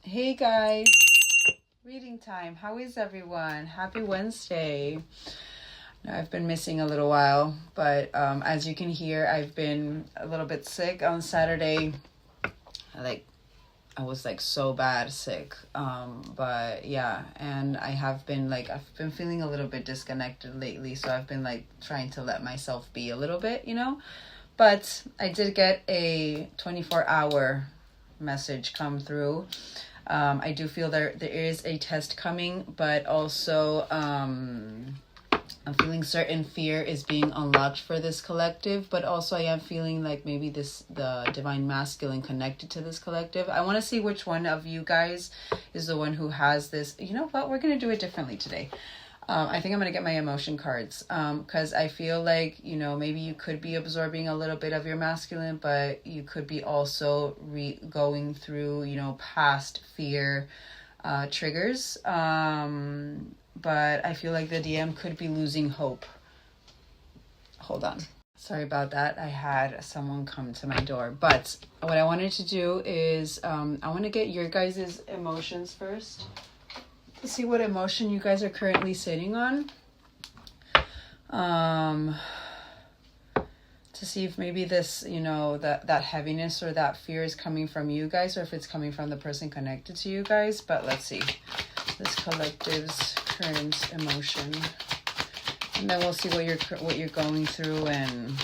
Hey guys, reading time. How is everyone? Happy Wednesday. Now, I've been missing a little while, but as you can hear, I've been a little bit sick on Saturday. I was so bad sick. But yeah, and I've been feeling a little bit disconnected lately, so I've been trying to let myself be a little bit, But I did get a 24-hour message come through. I do feel there is a test coming, but also I'm feeling certain fear is being unlocked for this collective, but also I am feeling like maybe the divine masculine connected to this collective. I want to see which one of you guys is the one who has this. You know what? We're going to do it differently today. I think I'm going to get my emotion cards because I feel like, maybe you could be absorbing a little bit of your masculine, but you could be also going through, past fear triggers. But I feel like the DM could be losing hope. Hold on. Sorry about that. I had someone come to my door. But what I wanted to do is I want to get your guys' emotions first. To see what emotion you guys are currently sitting on. To see if maybe this, that heaviness or that fear is coming from you guys or if it's coming from the person connected to you guys. But let's see. This collective's current emotion. And then we'll see what you're going through and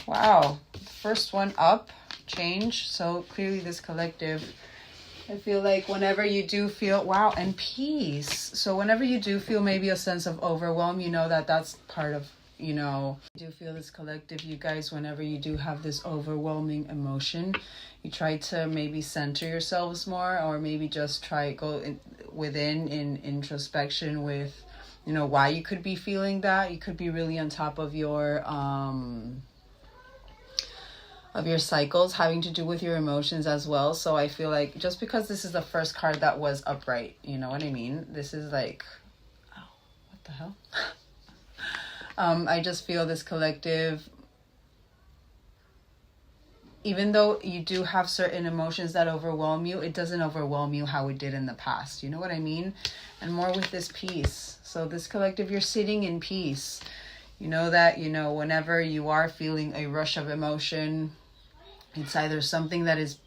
wow. First one up, change. So clearly this collective, I feel like whenever you do feel, wow, and peace. So whenever you do feel maybe a sense of overwhelm, that's part of, I do feel this collective, you guys, whenever you do have this overwhelming emotion, you try to maybe center yourselves more, or maybe just within introspection with, why you could be feeling that. You could be really on top of your cycles having to do with your emotions as well. So I feel like just because this is the first card that was upright, you know what I mean? This is what the hell? I just feel this collective, even though you do have certain emotions that overwhelm you, it doesn't overwhelm you how it did in the past. You know what I mean? And more with this peace. So this collective, you're sitting in peace. You know that, whenever you are feeling a rush of emotion, it's either something that is,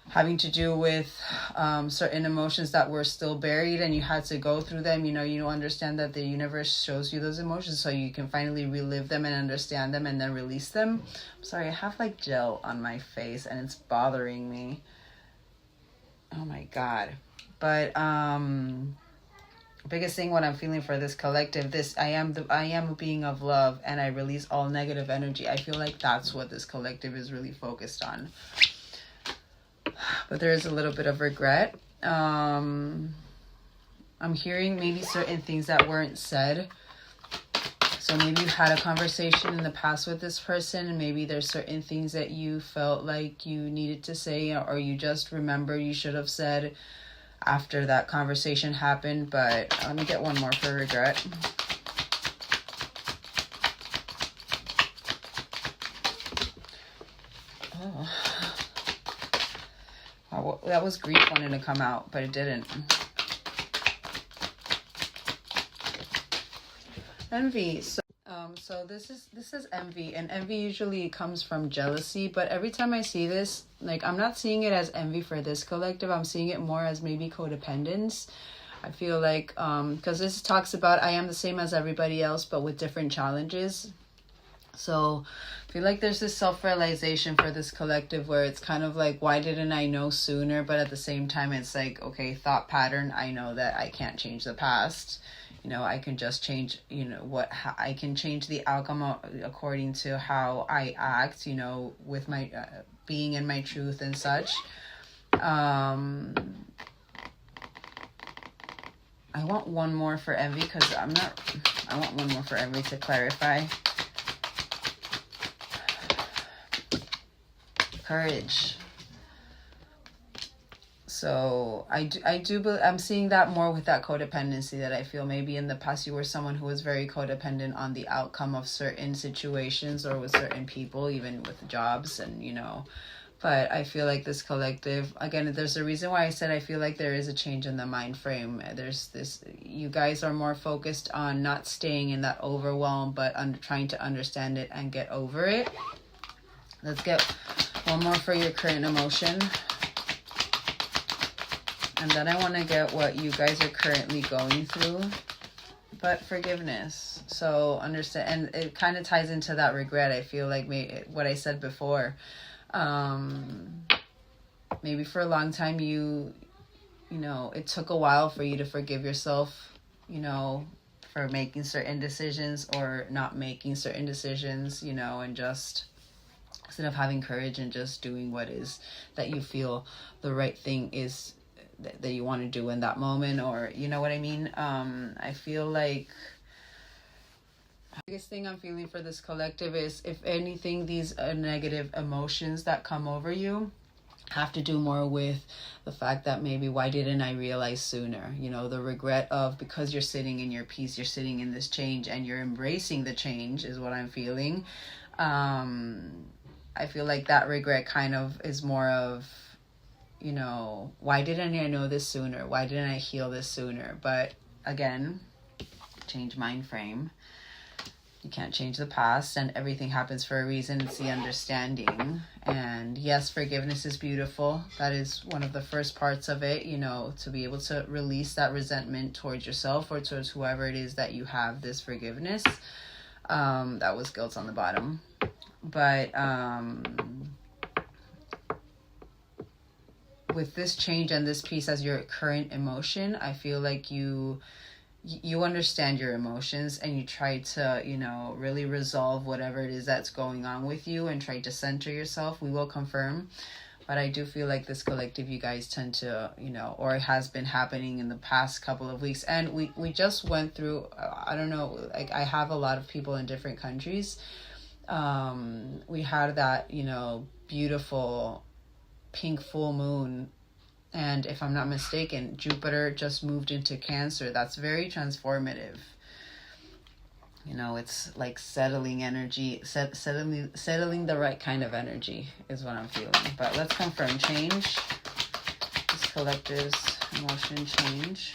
having to do with certain emotions that were still buried and you had to go through them. You understand that the universe shows you those emotions so you can finally relive them and understand them and then release them. I'm sorry, I have gel on my face and it's bothering me. Oh my God. But biggest thing what I'm feeling for this collective, I am a being of love and I release all negative energy. I feel like that's what this collective is really focused on. But there is a little bit of regret. I'm hearing maybe certain things that weren't said. So maybe you had a conversation in the past with this person and maybe there's certain things that you felt like you needed to say or you just remember you should have said after that conversation happened. But let me get one more for regret. Oh. Wow, that was grief wanting to come out, but it didn't. Envy. So this is envy, and envy usually comes from jealousy, but every time I see this, I'm not seeing it as envy for this collective. I'm seeing it more as maybe codependence. I feel like because this talks about I am the same as everybody else but with different challenges. So I feel like there's this self-realization for this collective where it's kind of like, why didn't I know sooner? But at the same time, it's like, okay, thought pattern. I know that I can't change the past. I can just change, I can change the outcome according to how I act, with my being in my truth and such. I want one more for envy because I want one more for envy to clarify. Courage. So I'm seeing that more with that codependency, that I feel maybe in the past you were someone who was very codependent on the outcome of certain situations or with certain people, even with jobs and, but I feel like this collective, again, there's a reason why I said I feel like there is a change in the mind frame. There's this, you guys are more focused on not staying in that overwhelm, but trying to understand it and get over it. Let's get one more for your current emotion. And then I want to get what you guys are currently going through. But forgiveness. So understand, and it kind of ties into that regret. I feel like what I said before. Maybe for a long time it took a while for you to forgive yourself, for making certain decisions or not making certain decisions, and just instead of having courage and just doing what is that you feel the right thing is that you want to do in that moment, or you know what I mean. I feel like the biggest thing I'm feeling for this collective is, if anything, these negative emotions that come over you have to do more with the fact that maybe, why didn't I realize sooner? The regret of, because you're sitting in your peace, you're sitting in this change and you're embracing the change is what I'm feeling. I feel like that regret kind of is more of, why didn't I know this sooner? Why didn't I heal this sooner? But again, change mind frame. You can't change the past, and everything happens for a reason. It's the understanding. And yes, forgiveness is beautiful. That is one of the first parts of it, to be able to release that resentment towards yourself or towards whoever it is that you have this forgiveness. That was guilt on the bottom. But with this change and this piece as your current emotion, I feel like you understand your emotions, and you try to, really resolve whatever it is that's going on with you and try to center yourself. We will confirm. But I do feel like this collective, you guys tend to, or it has been happening in the past couple of weeks. And we just went through, I don't know, like I have a lot of people in different countries. We had that, beautiful pink full moon, and if I'm not mistaken, Jupiter just moved into Cancer. That's very transformative. It's like settling energy, settling the right kind of energy is what I'm feeling. But let's confirm change. This collective's emotion change.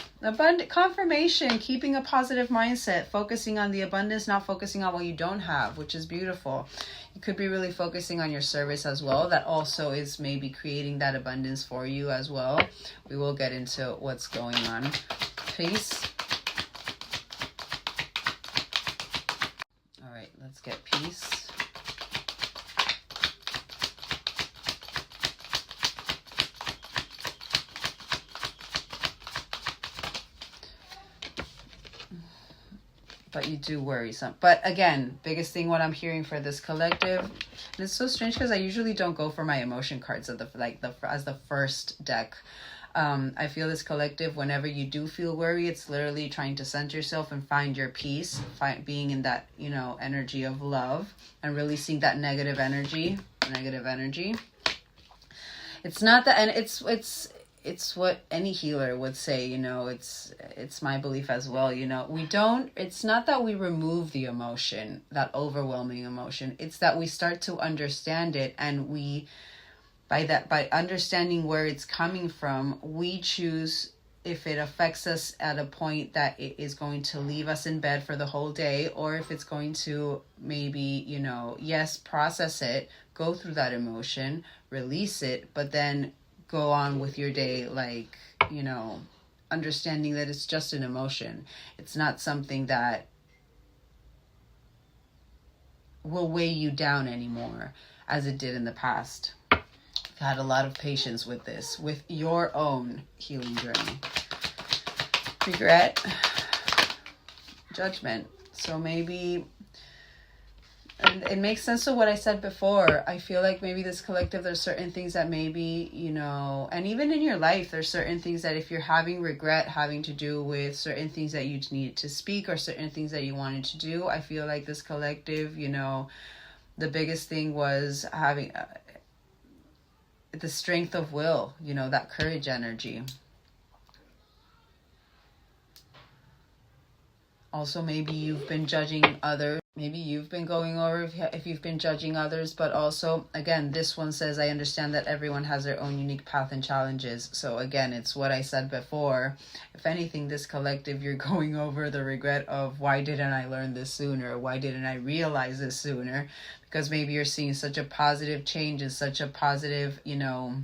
Confirmation, keeping a positive mindset, focusing on the abundance, not focusing on what you don't have, which is beautiful. You could be really focusing on your service as well. That also is maybe creating that abundance for you as well. We will get into what's going on. Peace. All right, let's get peace. But you do worry some. But again, biggest thing what I'm hearing for this collective, and it's so strange because I usually don't go for my emotion cards as the first deck. I feel this collective, whenever you do feel worry, it's literally trying to center yourself and find your peace, being in that, energy of love and releasing that negative energy. It's not that, and it's what any healer would say, it's my belief as well, it's not that we remove the emotion, that overwhelming emotion. It's that we start to understand it, and by understanding where it's coming from, we choose if it affects us at a point that it is going to leave us in bed for the whole day, or if it's going to maybe, yes, process it, go through that emotion, release it, but then go on with your day, like, understanding that it's just an emotion. It's not something that will weigh you down anymore as it did in the past. I've had a lot of patience with this, with your own healing journey. Regret, judgment. So maybe, and it makes sense to what I said before. I feel like maybe this collective, there's certain things that maybe, and even in your life, there's certain things that if you're having regret having to do with certain things that you needed to speak or certain things that you wanted to do, I feel like this collective, the biggest thing was having, the strength of will, you know, that courage energy. Also, maybe you've been judging others. Maybe you've been going over if you've been judging others. But also, again, this one says, I understand that everyone has their own unique path and challenges. So again, it's what I said before. If anything, this collective, you're going over the regret of, why didn't I learn this sooner? Why didn't I realize this sooner? Because maybe you're seeing such a positive change and such a positive, you know,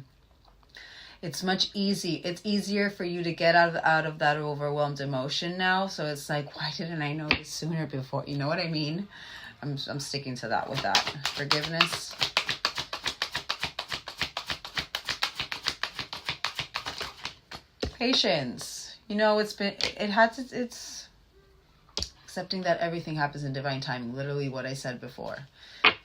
it's easier for you to get out of that overwhelmed emotion now. So it's like, why didn't I know this sooner before? You know what I mean? I'm sticking to that with that. Forgiveness. Patience. You know, it's accepting that everything happens in divine timing. Literally what I said before.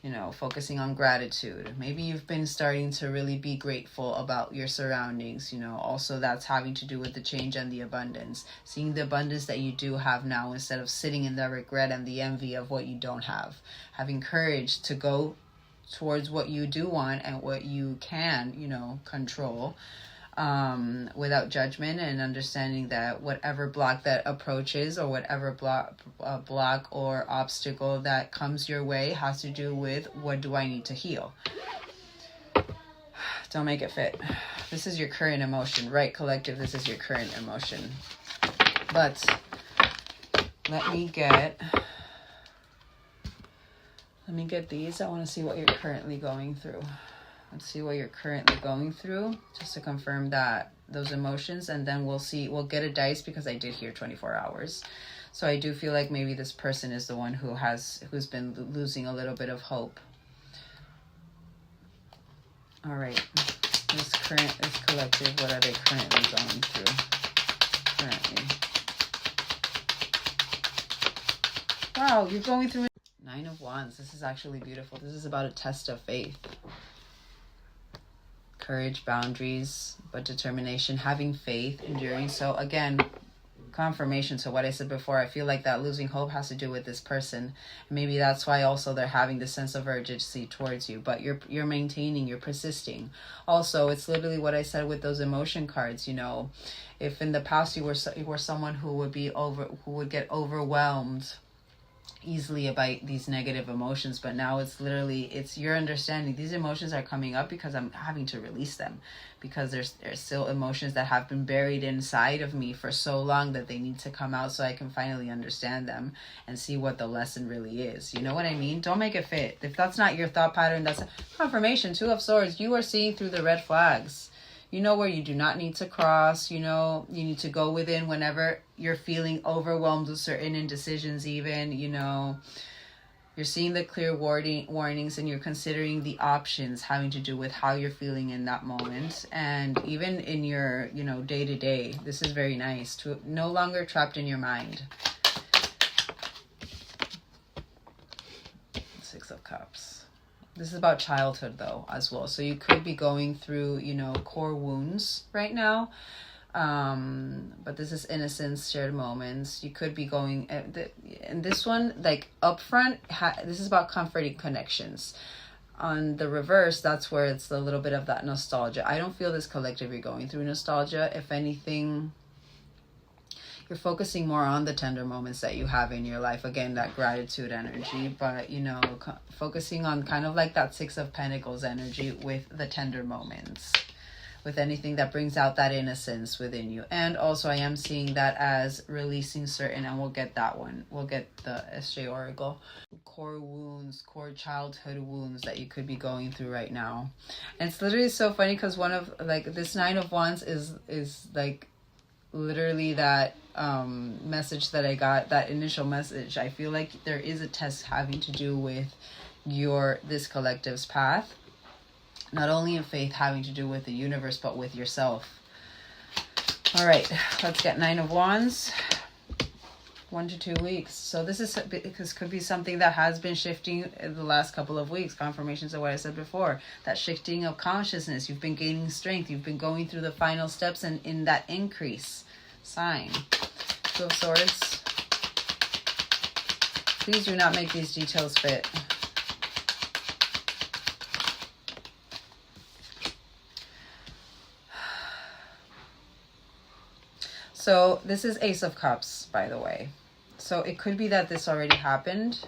You know, focusing on gratitude. Maybe you've been starting to really be grateful about your surroundings. You know, also that's having to do with the change and the abundance. Seeing the abundance that you do have now instead of sitting in the regret and the envy of what you don't have. Having courage to go towards what you do want and what you can, you know, control. Without judgment, and understanding that whatever block that approaches or whatever block or obstacle that comes your way has to do with, what do I need to heal? Don't make it fit. This is your current emotion, right, collective? This is your current emotion. But let me get these. I want to see what you're currently going through. Let's see what you're currently going through, just to confirm that those emotions, and then we'll get a dice, because I did hear 24 hours. So I do feel like maybe this person is the one who's been losing a little bit of hope. All right. This collective, what are they currently going through? Wow, you're going through 9 of Wands. This is actually beautiful. This is about a test of faith. Courage, boundaries, but determination, having faith, enduring. So again, confirmation to what I said before. I feel like that losing hope has to do with this person. Maybe that's why also they're having this sense of urgency towards you, but you're maintaining, you're persisting. Also, it's literally what I said with those emotion cards. You know, if in the past you were someone who would get overwhelmed easily about these negative emotions, but now it's your understanding these emotions are coming up because I'm having to release them, because there's still emotions that have been buried inside of me for so long that they need to come out so I can finally understand them and see what the lesson really is. You know what I mean? Don't make it fit. If that's not your thought pattern, that's confirmation. 2 of Swords. You are seeing through the red flags. You know where you do not need to cross. You know, you need to go within whenever you're feeling overwhelmed with certain indecisions even. You know, you're seeing the clear warnings, and you're considering the options having to do with how you're feeling in that moment. And even in your, you know, day-to-day, this is very nice. To no longer trapped in your mind. 6 of Cups. This is about childhood, though, as well. So you could be going through, you know, core wounds right now. But this is innocence, shared moments. You could be going... and this one, like, up front, this is about comforting connections. On the reverse, that's where it's a little bit of that nostalgia. I don't feel this collective you're going through nostalgia. If anything... you're focusing more on the tender moments that you have in your life. Again, that gratitude energy, but, you know, focusing on kind of like that 6 of Pentacles energy with the tender moments, with anything that brings out that innocence within you. And also I am seeing that as releasing certain, and we'll get that one. We'll get the SJ Oracle. Core wounds, core childhood wounds that you could be going through right now. And it's literally so funny because one of, like, this 9 of Wands is like literally that message that I got, that initial message. I feel like there is a test having to do with this collective's path, not only in faith, having to do with the universe, but with yourself. All right, let's get 9 of Wands. 1 to 2 weeks. So this could be something that has been shifting in the last couple of weeks. Confirmations of what I said before. That shifting of consciousness. You've been gaining strength. You've been going through the final steps and in that increase sign. 2 of Swords. Please do not make these details fit. So this is Ace of Cups, by the way. So it could be that this already happened.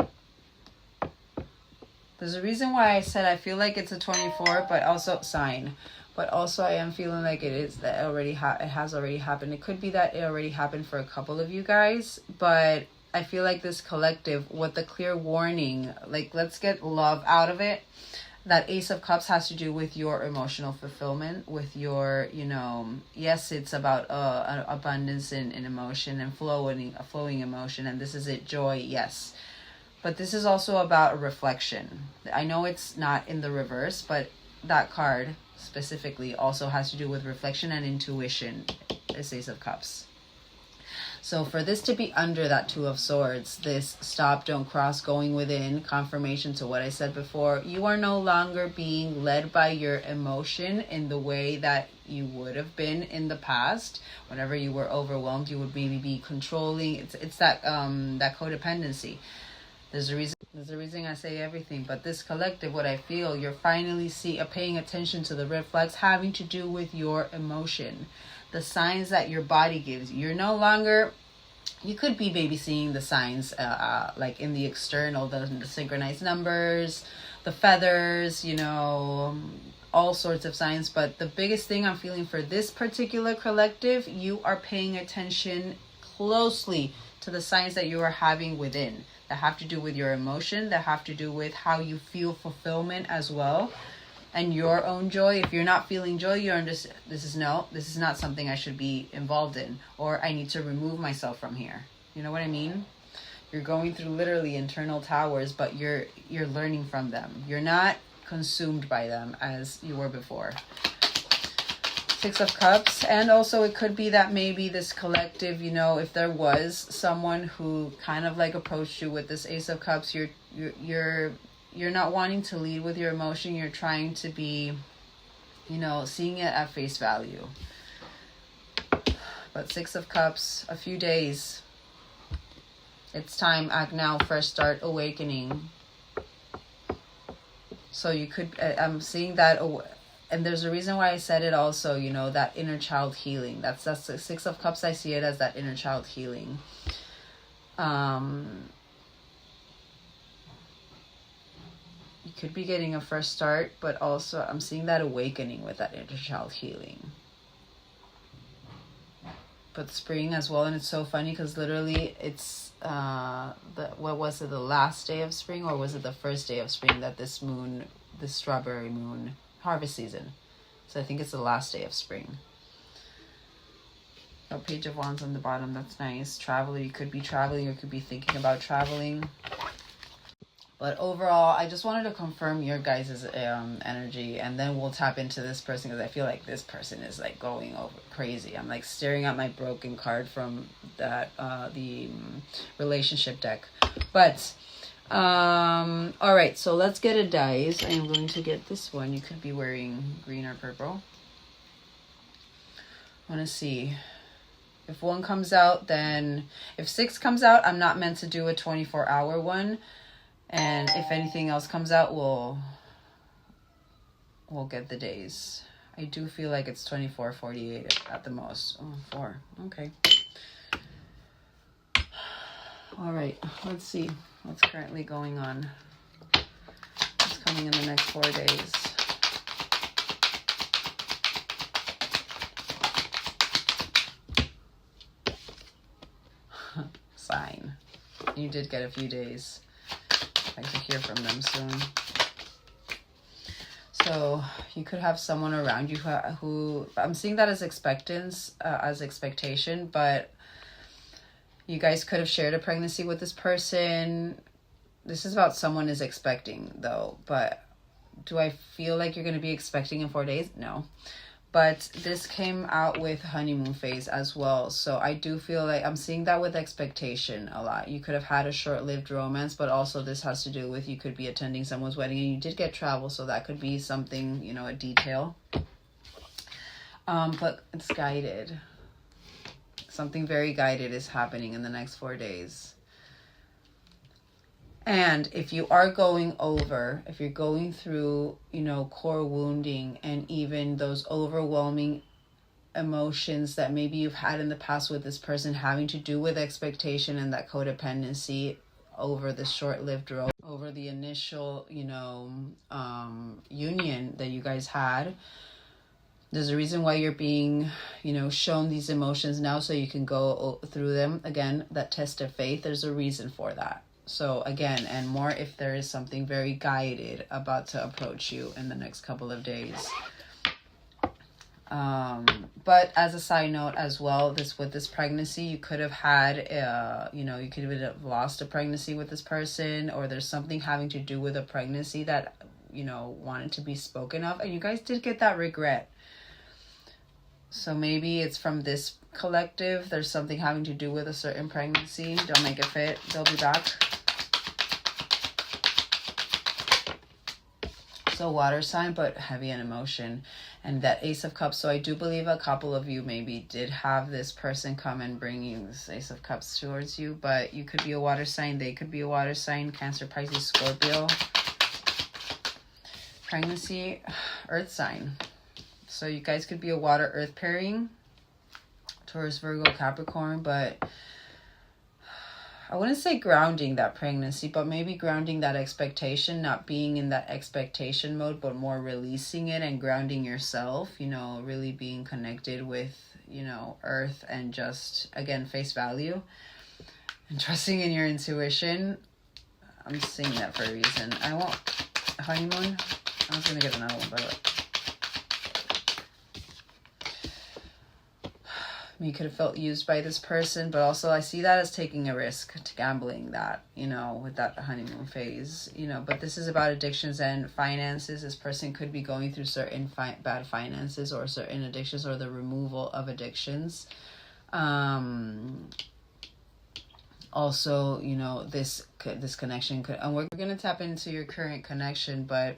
There's a reason why I said I feel like it's a 24, but also sign. But also I am feeling like it is that it has already happened. It could be that it already happened for a couple of you guys, but I feel like this collective, with the clear warning, like, let's get love out of it. That Ace of Cups has to do with your emotional fulfillment, with your, you know, yes, it's about abundance in emotion and flowing emotion, and this is it, joy, yes. But this is also about a reflection. I know it's not in the reverse, but that card specifically also has to do with reflection and intuition, this Ace of Cups. So for this to be under that Two of Swords, this stop, don't cross, going within, confirmation to what I said before, you are no longer being led by your emotion in the way that you would have been in the past. Whenever you were overwhelmed, you would maybe be controlling. It's that that codependency. There's a reason I say everything, but this collective, what I feel, you're finally paying attention to the red flags having to do with your emotion. The signs that your body gives. You're no longer, you could be maybe seeing the signs like in the external, the synchronized numbers, the feathers, you know, all sorts of signs. But the biggest thing I'm feeling for this particular collective, you are paying attention closely to the signs that you are having within, that have to do with your emotion, that have to do with how you feel fulfillment as well. And your own joy. If you're not feeling joy, you're this is not something I should be involved in, or I need to remove myself from here. You know what I mean? You're going through literally internal towers, but you're learning from them. You're not consumed by them as you were before. Six of Cups. And also it could be that maybe this collective, you know, if there was someone who kind of like approached you with this Ace of Cups, you're not wanting to lead with your emotion. You're trying to be, you know, seeing it at face value. But Six of Cups, a few days. It's time, act now, fresh start, awakening. So you could, I'm seeing that, and there's a reason why I said it also, you know, that inner child healing. That's the Six of Cups. I see it as that inner child healing. You could be getting a fresh start, but also I'm seeing that awakening with that inner child healing. But spring as well, and it's so funny because literally it's what was it, the last day of spring, or was it the first day of spring that this strawberry moon, harvest season. So I think it's the last day of spring. A Page of Wands on the bottom, that's nice. Travel, you could be traveling, or you could be thinking about traveling. But overall, I just wanted to confirm your guys' energy, and then we'll tap into this person, because I feel like this person is like going over crazy. I'm like staring at my broken card from that the relationship deck. But all right, so let's get a dice. I am going to get this one. You could be wearing green or purple. I want to see. If one comes out, then if 6 comes out, I'm not meant to do a 24-hour one. And if anything else comes out, we'll get the days. I do feel like it's 24, 48 at the most. Oh, 4. Okay. All right. Let's see what's currently going on. What's coming in the next 4 days. Sign. You did get a few days. I can hear from them soon. So you could have someone around you who I'm seeing that as expectation, but you guys could have shared a pregnancy with this person. This is about someone is expecting though, but do I feel like you're going to be expecting in 4 days? No. But this came out with honeymoon phase as well. So I do feel like I'm seeing that with expectation a lot. You could have had a short-lived romance, but also this has to do with you could be attending someone's wedding, and you did get travel. So that could be something, you know, a detail. But it's guided. Something very guided is happening in the next 4 days. And if you are if you're going through, you know, core wounding and even those overwhelming emotions that maybe you've had in the past with this person having to do with expectation and that codependency over the short-lived road, over the initial, union that you guys had. There's a reason why you're being, shown these emotions now, so you can go through them. Again, that test of faith, there's a reason for that. So again, and more if there is something very guided about to approach you in the next couple of days. But as a side note as well, with this pregnancy, you could have had, you could have lost a pregnancy with this person, or there's something having to do with a pregnancy that, wanted to be spoken of, and you guys did get that regret. So maybe it's from this collective. There's something having to do with a certain pregnancy. Don't make it fit. They'll be back. So water sign, but heavy in emotion. And that Ace of Cups. So I do believe a couple of you maybe did have this person come and bring you this Ace of Cups towards you. But you could be a water sign. They could be a water sign. Cancer, Pisces, Scorpio. Pregnancy, earth sign. So you guys could be a water earth pairing. Taurus, Virgo, Capricorn. But I wouldn't say grounding that pregnancy, but maybe grounding that expectation, not being in that expectation mode, but more releasing it and grounding yourself, really being connected with, earth and just, again, face value and trusting in your intuition. I'm seeing that for a reason. I want honeymoon. I was going to get another one, by the way. You could have felt used by this person, but also I see that as taking a risk, to gambling that, with that honeymoon phase, but this is about addictions and finances. This person could be going through certain bad finances or certain addictions, or the removal of addictions. Also, this connection could, and we're going to tap into your current connection, but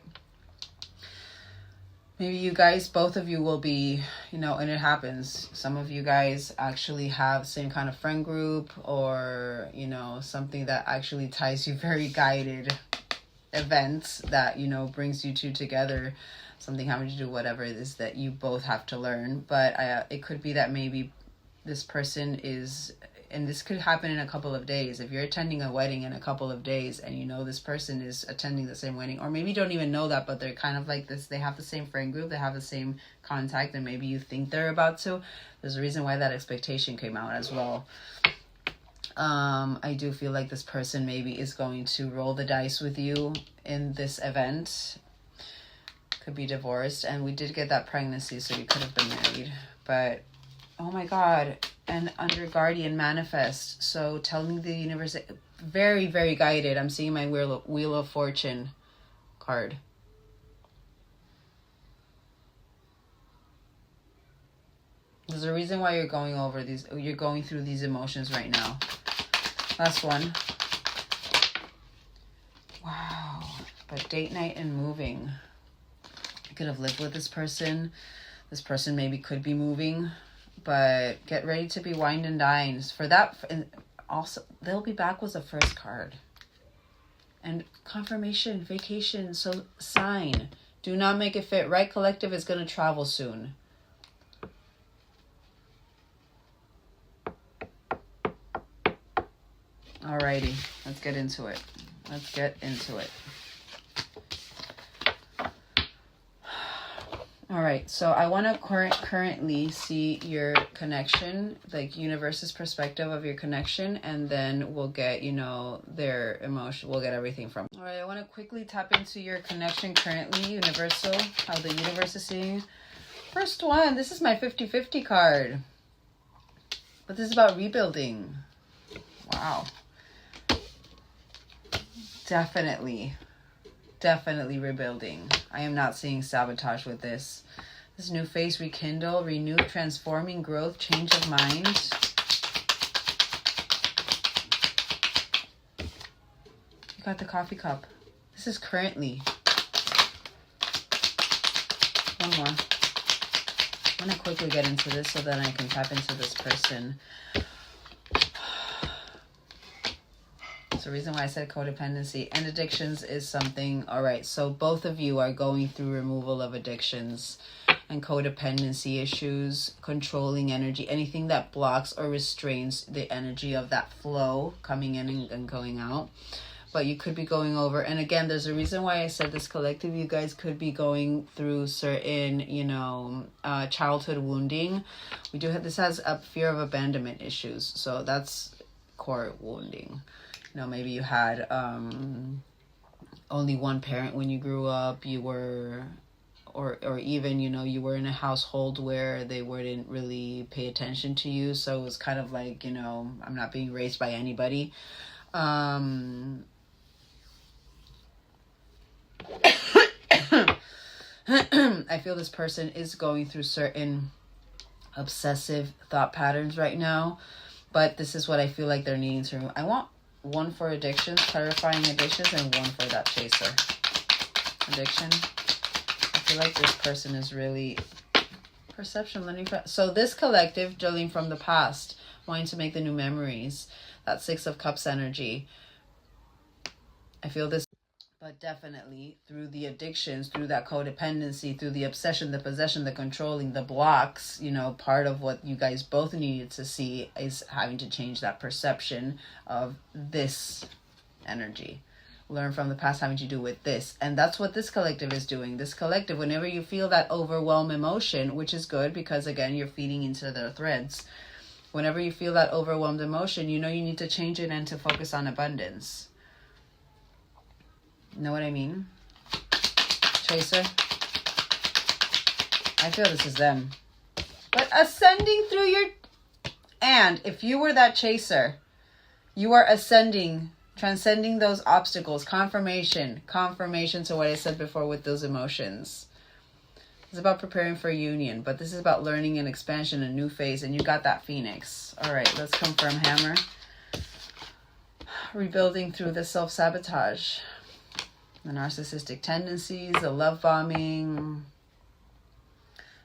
maybe you guys, both of you will be, and it happens. Some of you guys actually have the same kind of friend group, or, something that actually ties you, very guided events that, brings you two together. Something having to do whatever it is that you both have to learn. But it could be that maybe this person is, and this could happen in a couple of days. If you're attending a wedding in a couple of days and this person is attending the same wedding, or maybe you don't even know that, but they're kind of like this, they have the same friend group, they have the same contact, and maybe you think they're about to. There's a reason why that expectation came out as well. I do feel like this person maybe is going to roll the dice with you in this event. Could be divorced, and we did get that pregnancy, so you could have been married. But oh my God, and under guardian manifest. So telling the universe, very, very guided. I'm seeing my Wheel of Fortune card. There's a reason why you're going through these emotions right now. Last one. Wow. But date night and moving. You could have lived with this person. This person maybe could be moving. But get ready to be wined and dined. For that, and also, they'll be back was the first card. And confirmation, vacation, so sign. Do not make it fit. Right Collective is going to travel soon. Alrighty, let's get into it. All right, so I want to currently see your connection, like universe's perspective of your connection, and then we'll get, their emotion. We'll get everything from. All right, I want to quickly tap into your connection currently, universal, how the universe is seeing you. First one, this is my 50-50 card. But this is about rebuilding. Wow. Definitely rebuilding. I am not seeing sabotage with this. This new phase, rekindle, renew, transforming, growth, change of mind. You got the coffee cup. This is currently. One more. I'm going to quickly get into this so that I can tap into this person. The reason why I said codependency and addictions is something. All right, so both of you are going through removal of addictions. and codependency issues, controlling energy, anything that blocks or restrains the energy of that flow coming in and going out. But you could be going over, and again, there's a reason why I said this collective. You guys could be going through certain, childhood wounding. We do have, this has a fear of abandonment issues, so that's core wounding. Maybe you had only one parent when you grew up. You were, or even, you were in a household where they wouldn't really pay attention to you, so it was kind of like, I'm not being raised by anybody. I feel this person is going through certain obsessive thought patterns right now, but this is what I feel like they're needing to. I want one for addictions, clarifying addictions, and one for that chaser. Addiction. I feel like this person is really perception, learning. So this collective, dealing from the past, wanting to make the new memories. That 6 of Cups energy. I feel this. But definitely through the addictions, through that codependency, through the obsession, the possession, the controlling, the blocks, part of what you guys both needed to see is having to change that perception of this energy. Learn from the past, having to do with this. And that's what this collective is doing. This collective, whenever you feel that overwhelm emotion, which is good because, again, you're feeding into their threads. Whenever you feel that overwhelmed emotion, you need to change it and to focus on abundance. Know what I mean? Chaser. I feel this is them. But ascending through your... And if you were that chaser, you are ascending, transcending those obstacles. Confirmation to what I said before with those emotions. It's about preparing for union, but this is about learning and expansion, a new phase, and you got that Phoenix. All right, let's confirm Hammer. Rebuilding through the self-sabotage. The narcissistic tendencies, the love bombing,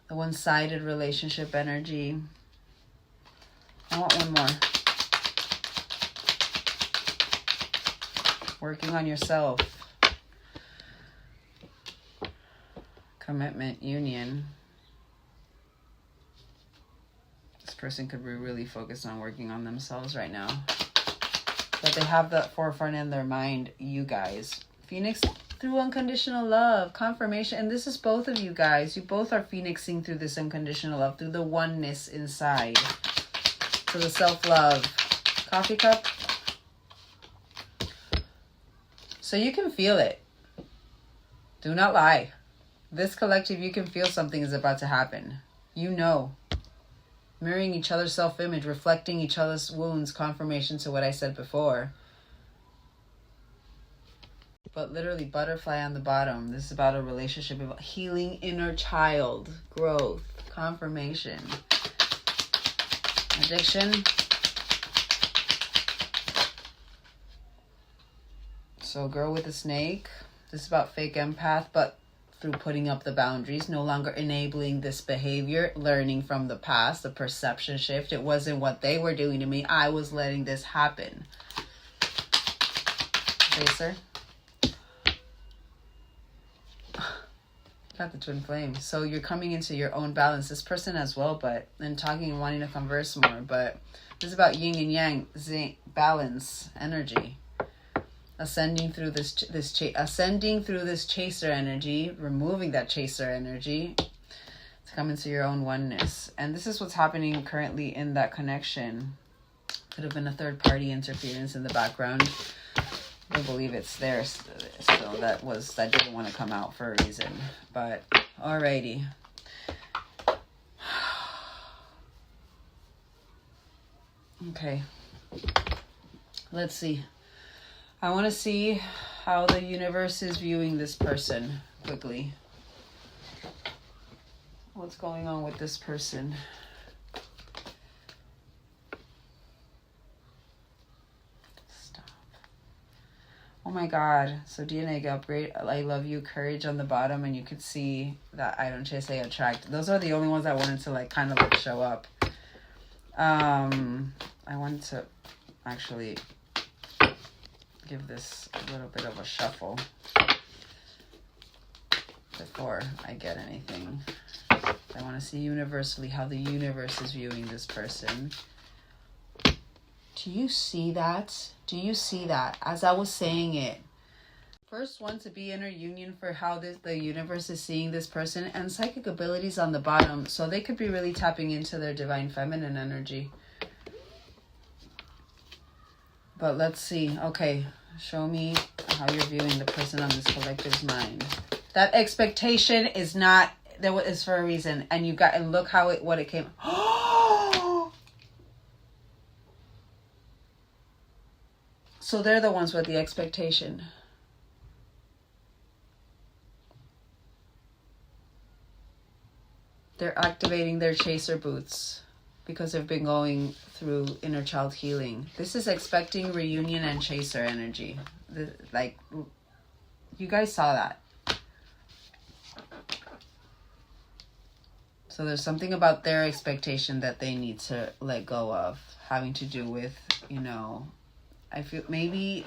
the one-sided relationship energy. I want one more. Working on yourself. Commitment, union. This person could be really focused on working on themselves right now. But they have that forefront in their mind, you guys. Phoenix through unconditional love, confirmation. And this is both of you guys. You both are phoenixing through this unconditional love, through the oneness inside. To the self-love. Coffee cup. So you can feel it. Do not lie. This collective, you can feel something is about to happen. Mirroring each other's self-image, reflecting each other's wounds, confirmation to what I said before. But literally, butterfly on the bottom. This is about a relationship, about healing inner child, growth, confirmation. Addiction. So, girl with a snake. This is about fake empath, but through putting up the boundaries, no longer enabling this behavior, learning from the past, the perception shift. It wasn't what they were doing to me. I was letting this happen. Chaser. Got the twin flame. So you're coming into your own balance. This person as well, and talking and wanting to converse more. But this is about yin and yang, balance, energy. Ascending through this chaser energy, removing that chaser energy to come into your own oneness. And this is what's happening currently in that connection. Could have been a third party interference in the background. I believe it's there, so that didn't want to come out for a reason. But alrighty. Okay, let's see. I want to see how the universe is viewing this person quickly. What's going on with this person? Oh my God. So DNA upgrade. I love you. Courage on the bottom. And you could see that I don't chase, I attract. Those are the only ones I wanted to kind of show up. I wanted to actually give this a little bit of a shuffle before I get anything. I want to see universally how the universe is viewing this person. Do you see that? Do you see that? As I was saying it, first one to be inner union for how the universe is seeing this person, and psychic abilities on the bottom. So they could be really tapping into their divine feminine energy. But let's see. Okay, show me how you're viewing the person on this collective's mind. That expectation is not, there is for a reason. And you got, and look how it, what it came. So they're the ones with the expectation. They're activating their chaser boots because they've been going through inner child healing. This is expecting reunion and chaser energy. Like, you guys saw that. So there's something about their expectation that they need to let go of, having to do with, you know, I feel maybe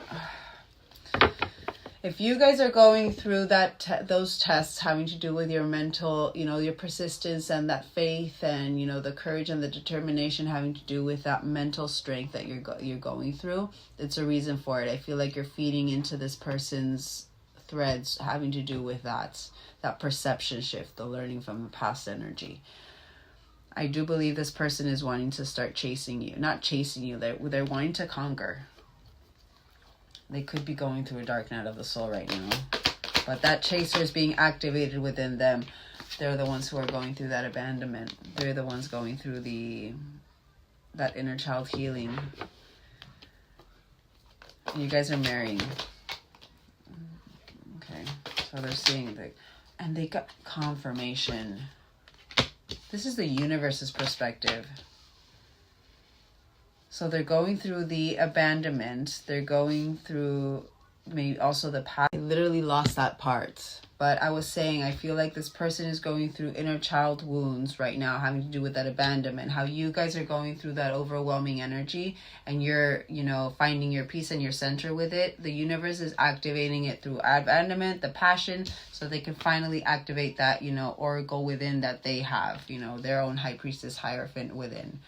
if you guys are going through that those tests having to do with your mental, you know, your persistence and that faith and, you know, the courage and the determination having to do with that mental strength that you're going through, it's a reason for it. I feel like you're feeding into this person's threads having to do with that perception shift, the learning from the past energy. I do believe this person is wanting to start chasing you. Not chasing you, they're wanting to conquer. They could be going through a dark night of the soul right now. But that chaser is being activated within them. They're the ones who are going through that abandonment. They're the ones going through that inner child healing. And you guys are marrying. Okay. So they're seeing and they got confirmation. This is the universe's perspective. So they're going through the abandonment. They're going through maybe also the past. I literally lost that part. But I was saying, I feel like this person is going through inner child wounds right now, having to do with that abandonment. How you guys are going through that overwhelming energy and you're, you know, finding your peace and your center with it. The universe is activating it through abandonment, the passion, so they can finally activate that, you know, oracle within that they have, you know, their own high priestess hierophant within.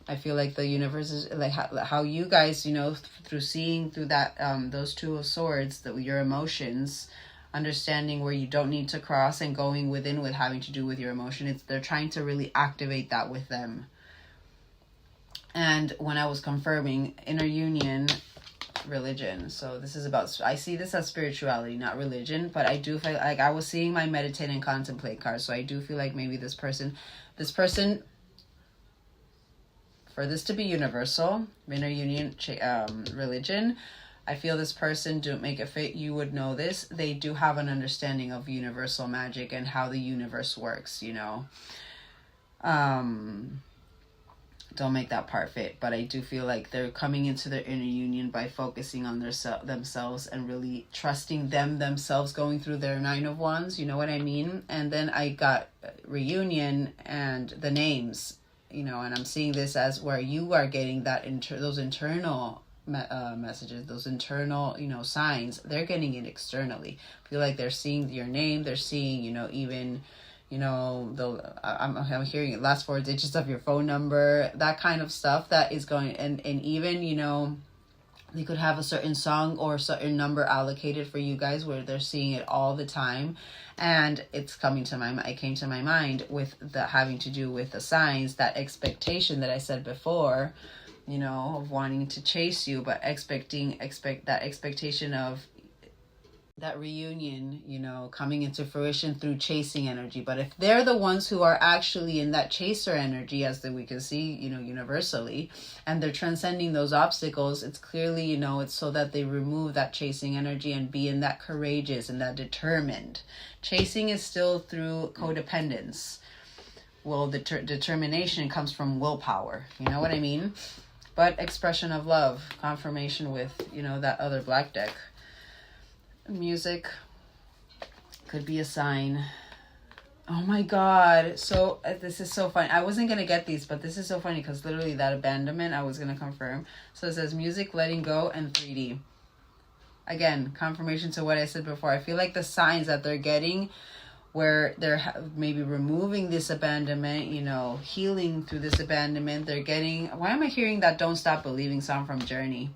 I feel like the universe is like how you guys, you know, through seeing through that, those two of swords, that your emotions, understanding where you don't need to cross and going within with having to do with your emotion. They're trying to really activate that with them. And when I was confirming inner union, religion. So this is about, I see this as spirituality, not religion, but I do feel like I was seeing my meditate and contemplate card. So I do feel like maybe this person, for this to be universal, inner union, religion, I feel this person, don't make it fit, you would know this, they do have an understanding of universal magic and how the universe works, you know. Don't make that part fit, but I do feel like they're coming into their inner union by focusing on themselves and really trusting themselves, going through their 9 of Wands, you know what I mean? And then I got reunion and the names, you know, and I'm seeing this as where you are getting that those internal messages, those internal, you know, signs. They're getting it externally. I feel like they're seeing your name. They're seeing, you know, even, you know, I'm hearing last 4 digits of your phone number, that kind of stuff that is going, and even, you know, they could have a certain song or a certain number allocated for you guys where they're seeing it all the time. And it's coming to it came to my mind with the having to do with the signs, that expectation that I said before, you know, of wanting to chase you, but that expectation of that reunion, you know, coming into fruition through chasing energy. But if they're the ones who are actually in that chaser energy, as we can see, you know, universally, and they're transcending those obstacles, it's clearly, you know, it's so that they remove that chasing energy and be in that courageous and that determined. Chasing is still through codependence. Well, the determination comes from willpower. You know what I mean? But expression of love, confirmation with, you know, that other black deck. Music could be a sign. Oh my god. So this is so funny. I wasn't gonna get these, but this is so funny because literally that abandonment I was gonna confirm. So it says music, letting go, and 3D. Again, confirmation to what I said before. I feel like the signs that they're getting where they're maybe removing this abandonment, you know, healing through this abandonment. They're getting, why am I hearing that Don't Stop Believing song from Journey?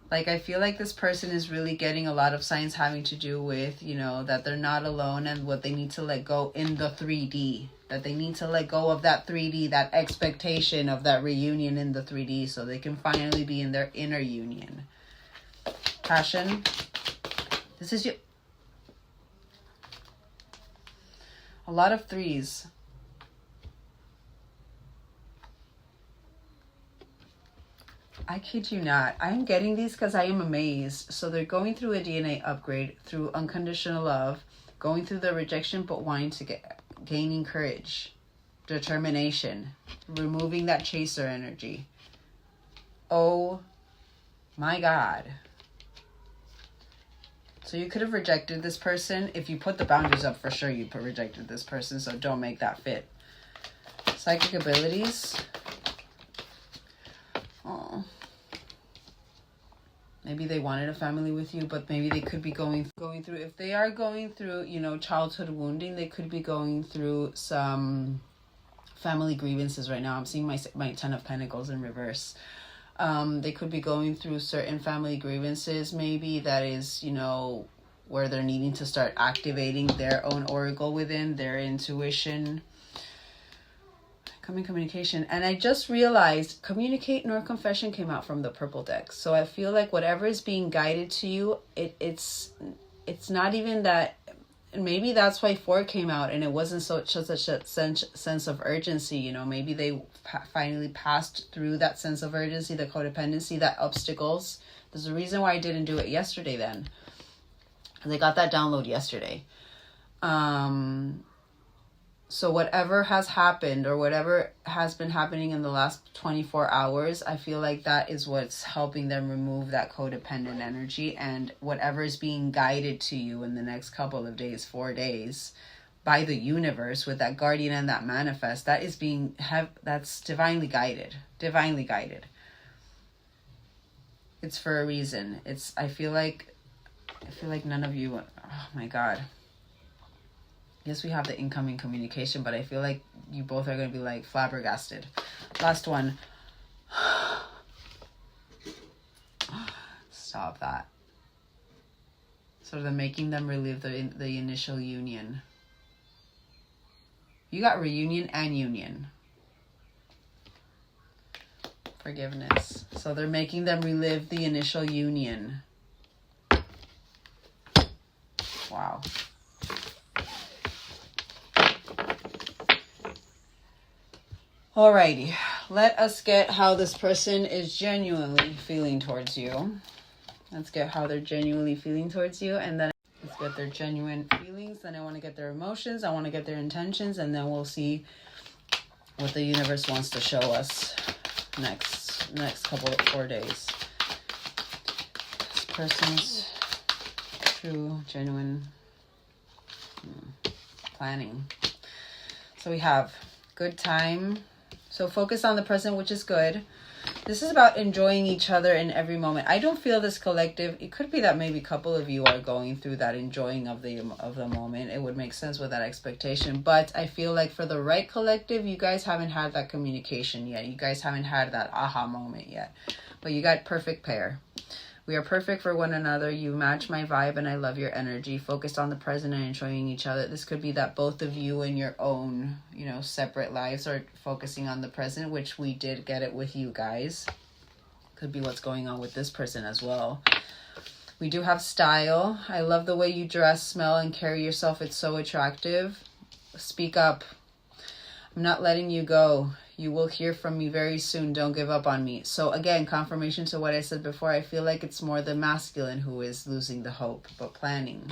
Like, I feel like this person is really getting a lot of signs having to do with, you know, that they're not alone and what they need to let go in the 3D. That they need to let go of that 3D, that expectation of that reunion in the 3D so they can finally be in their inner union. Passion. This is you. A lot of threes. I kid you not. I'm getting these because I am amazed. So they're going through a DNA upgrade through unconditional love, going through the rejection, but wanting to gaining courage, determination, removing that chaser energy. Oh my God. So you could have rejected this person. If you put the boundaries up, for sure you rejected this person. So don't make that fit. Psychic abilities. Oh. Maybe they wanted a family with you, but maybe they could be going through, if they are going through, you know, childhood wounding, they could be going through some family grievances right now. I'm seeing my 10 of Pentacles in reverse. They could be going through certain family grievances, maybe that is, you know, where they're needing to start activating their own oracle within, their intuition. Communication. And I just realized communicate nor confession came out from the purple deck. So I feel like whatever is being guided to you, it's not even that. Maybe that's why 4 came out and it wasn't such a sense of urgency. You know, maybe they finally passed through that sense of urgency, the codependency, that obstacles. There's a reason why I didn't do it yesterday then. Because I got that download yesterday. So whatever has happened or whatever has been happening in the last 24 hours, I feel like that is what's helping them remove that codependent energy. And whatever is being guided to you in the next couple of days, 4 days, by the universe with that guardian and that manifest, that is that's divinely guided. Divinely guided. It's for a reason. I feel like none of you, oh my God. Yes, we have the incoming communication, but I feel like you both are going to be like flabbergasted. Last one. Stop that. So they're making them relive the initial union. You got reunion and union. Forgiveness. So they're making them relive the initial union. Wow. Alrighty, let us get how this person is genuinely feeling towards you. Let's get how they're genuinely feeling towards you, and then let's get their genuine feelings. Then I want to get their emotions, I want to get their intentions, and then we'll see what the universe wants to show us next couple of 4 days. This person's true, genuine planning. So we have good time. So focus on the present, which is good. This is about enjoying each other in every moment. I don't feel this collective. It could be that maybe a couple of you are going through that enjoying of the moment. It would make sense with that expectation. But I feel like for the right collective, you guys haven't had that communication yet. You guys haven't had that aha moment yet. But you got perfect pair. We are perfect for one another. You match my vibe and I love your energy. Focused on the present and enjoying each other. This could be that both of you in your own, you know, separate lives are focusing on the present, which we did get it with you guys. Could be what's going on with this person as well. We do have style. I love the way you dress, smell, and carry yourself. It's so attractive. Speak up. I'm not letting you go. You will hear from me very soon. Don't give up on me. So again, confirmation to what I said before. I feel like it's more the masculine who is losing the hope, but planning.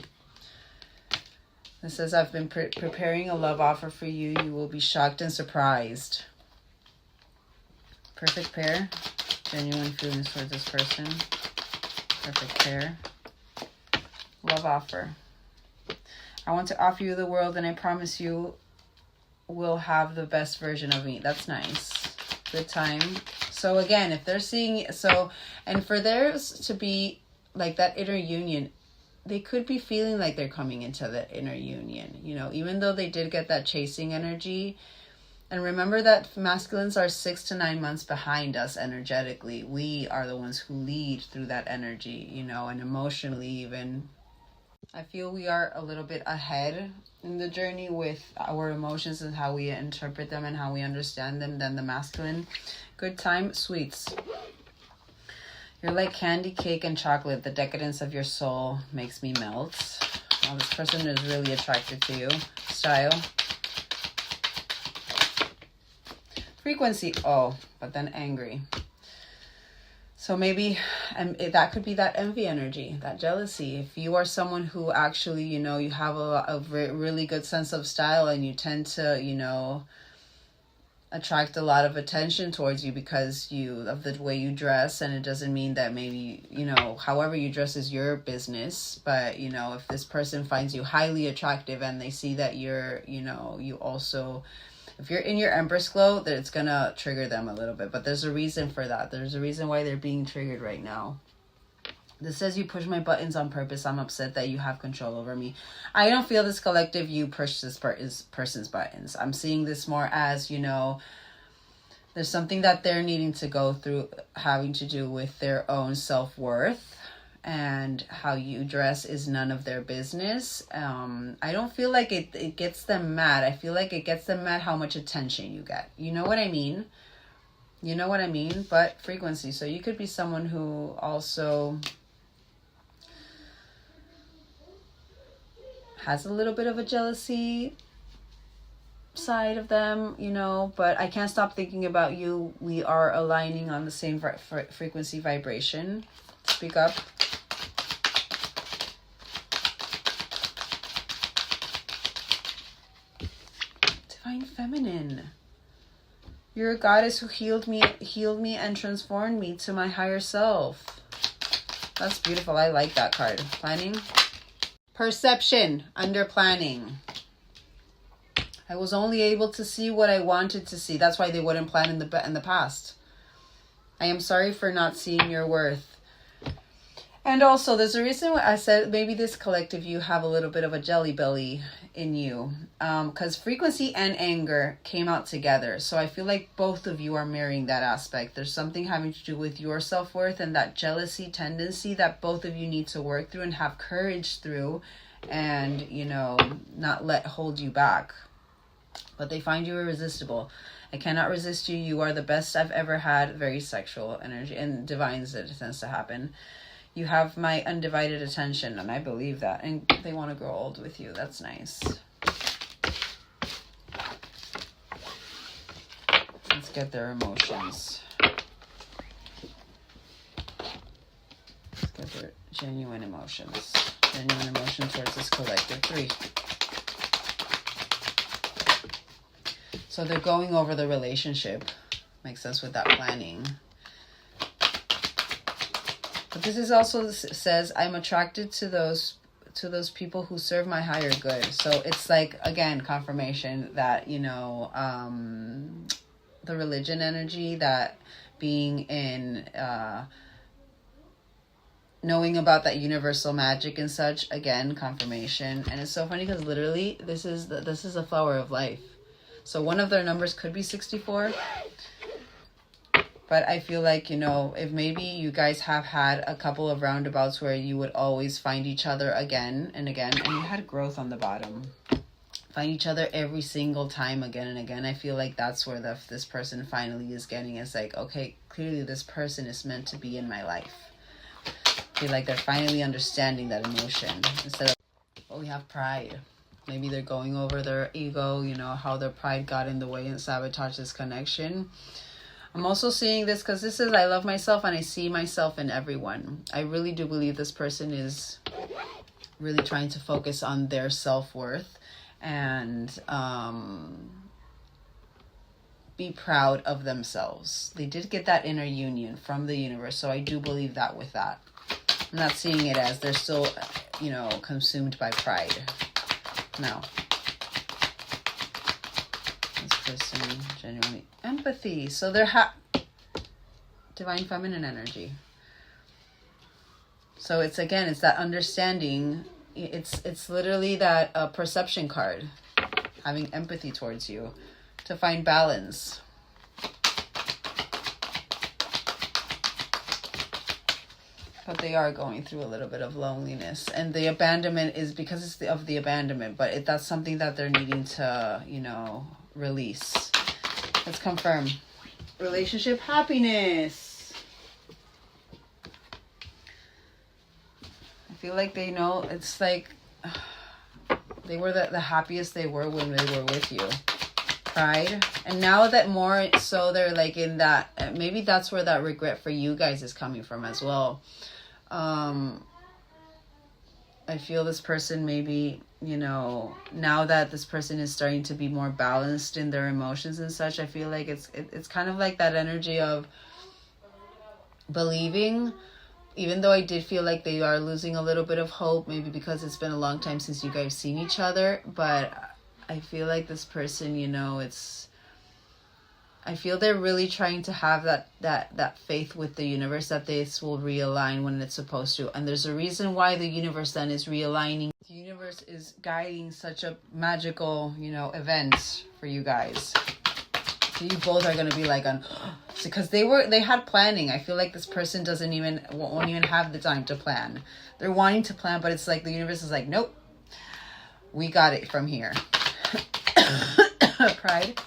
It says, I've been preparing a love offer for you. You will be shocked and surprised. Perfect pair. Genuine feelings for this person. Perfect pair. Love offer. I want to offer you the world and I promise you will have the best version of me. That's nice. Good time. So again, if they're seeing, and for theirs to be like that inner union, they could be feeling like they're coming into the inner union, you know, even though they did get that chasing energy. And remember that masculines are 6 to 9 months behind us energetically. We are the ones who lead through that energy, you know, and emotionally even. I feel we are a little bit ahead in the journey with our emotions and how we interpret them and how we understand them than the masculine. Good time, sweets. You're like candy, cake, and chocolate. The decadence of your soul makes me melt. Oh, this person is really attracted to you. Style. Frequency. Oh, but then angry. So maybe that could be that envy energy, that jealousy. If you are someone who actually, you know, you have a really good sense of style and you tend to, you know, attract a lot of attention towards you because of the way you dress, and it doesn't mean that maybe, you know, however you dress is your business, but, you know, if this person finds you highly attractive and they see that you're, you know, you also, if you're in your Empress glow, that it's gonna trigger them a little bit, but there's a reason for that. There's a reason why they're being triggered right now. This says you push my buttons on purpose. I'm upset that you have control over me. I don't feel this collective you push this person's buttons. I'm seeing this more as, you know, there's something that they're needing to go through having to do with their own self-worth, and how you dress is none of their business. I don't feel like it gets them mad. I feel like it gets them mad how much attention you get. You know what I mean? You know what I mean? But frequency. So you could be someone who also has a little bit of a jealousy side of them, you know, but I can't stop thinking about you. We are aligning on the same frequency vibration. Speak up. Divine Feminine. You're a goddess who healed me and transformed me to my higher self. That's beautiful. I like that card. Planning. Perception under planning. I was only able to see what I wanted to see. That's why they wouldn't plan in the past. I am sorry for not seeing your worth. And also, there's a reason why I said maybe this collective, you have a little bit of a jelly belly in you. Because frequency and anger came out together. So I feel like both of you are mirroring that aspect. There's something having to do with your self-worth and that jealousy tendency that both of you need to work through and have courage through. And, you know, not let hold you back. But they find you irresistible. I cannot resist you. You are the best I've ever had. Very sexual energy. And divines, it tends to happen. You have my undivided attention, and I believe that. And they want to grow old with you. That's nice. Let's get their emotions. Let's get their genuine emotions. Genuine emotion towards this collective. 3. So they're going over the relationship. Makes sense with that planning. But this is also says, I'm attracted to those people who serve my higher good. So it's like, again, confirmation that, you know, the religion energy, that being in, knowing about that universal magic and such, again, confirmation. And it's so funny because literally this is a flower of life. So one of their numbers could be 64. But I feel like, you know, if maybe you guys have had a couple of roundabouts where you would always find each other again and again, and you had growth on the bottom. Find each other every single time again and again. I feel like that's where this person finally is getting. It's like, okay, clearly this person is meant to be in my life. I feel like they're finally understanding that emotion. Instead of, well, we have pride. Maybe they're going over their ego, you know, how their pride got in the way and sabotaged this connection. I'm also seeing this because this is, I love myself and I see myself in everyone. I really do believe this person is really trying to focus on their self-worth and be proud of themselves. They did get that inner union from the universe, so I do believe that with that. I'm not seeing it as they're still, you know, consumed by pride. No. Person genuinely empathy. So they're divine feminine energy. So it's, again, it's that understanding. It's literally that perception card, having empathy towards you to find balance. But they are going through a little bit of loneliness, and the abandonment is because it's of the abandonment, but that's something that they're needing to, you know, release. Let's confirm. Relationship happiness. I feel like they know, it's like they were the happiest they were when they were with you. Pride. And now that more so they're like in that, maybe that's where that regret for you guys is coming from as well. I feel this person maybe, you know, now that this person is starting to be more balanced in their emotions and such, I feel like it's kind of like that energy of believing, even though I did feel like they are losing a little bit of hope, maybe because it's been a long time since you guys seen each other, but I feel like this person, you know, I feel they're really trying to have that faith with the universe that this will realign when it's supposed to. And there's a reason why the universe then is realigning. The universe is guiding such a magical, you know, event for you guys. So you both are going to be like because they had planning. I feel like this person won't even have the time to plan. They're wanting to plan, but it's like the universe is like, nope, we got it from here. Pride.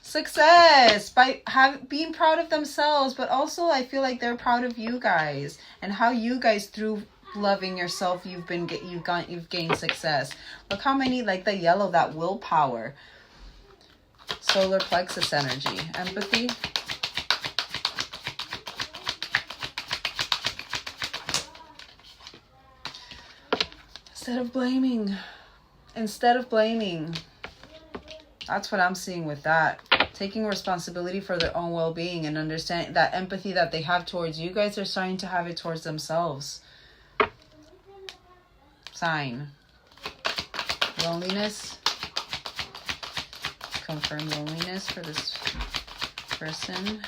Success by being proud of themselves, but also I feel like they're proud of you guys and how you guys, through loving yourself, you've gained success. Look how many, like the yellow, that willpower, solar plexus energy, empathy. Instead of blaming, that's what I'm seeing with that. Taking responsibility for their own well-being and understanding that empathy that they have towards you guys, are starting to have it towards themselves. Sign. Loneliness. Confirm loneliness for this person.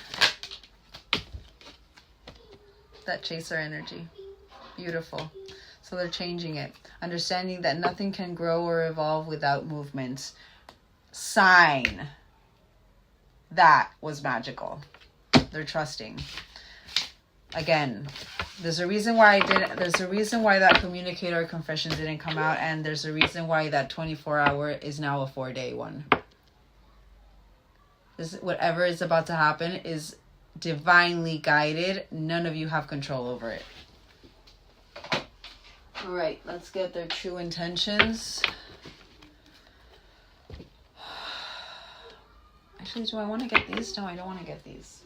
That chaser energy. Beautiful. So they're changing it. Understanding that nothing can grow or evolve without movement. Sign. That was magical. They're trusting. Again, there's a reason why that communicator confession didn't come out, and there's a reason why that 24-hour is now a 4-day one. Whatever is about to happen is divinely guided. None of you have control over it. All right, let's get their true intentions. Actually, do I want to get these? No, I don't want to get these.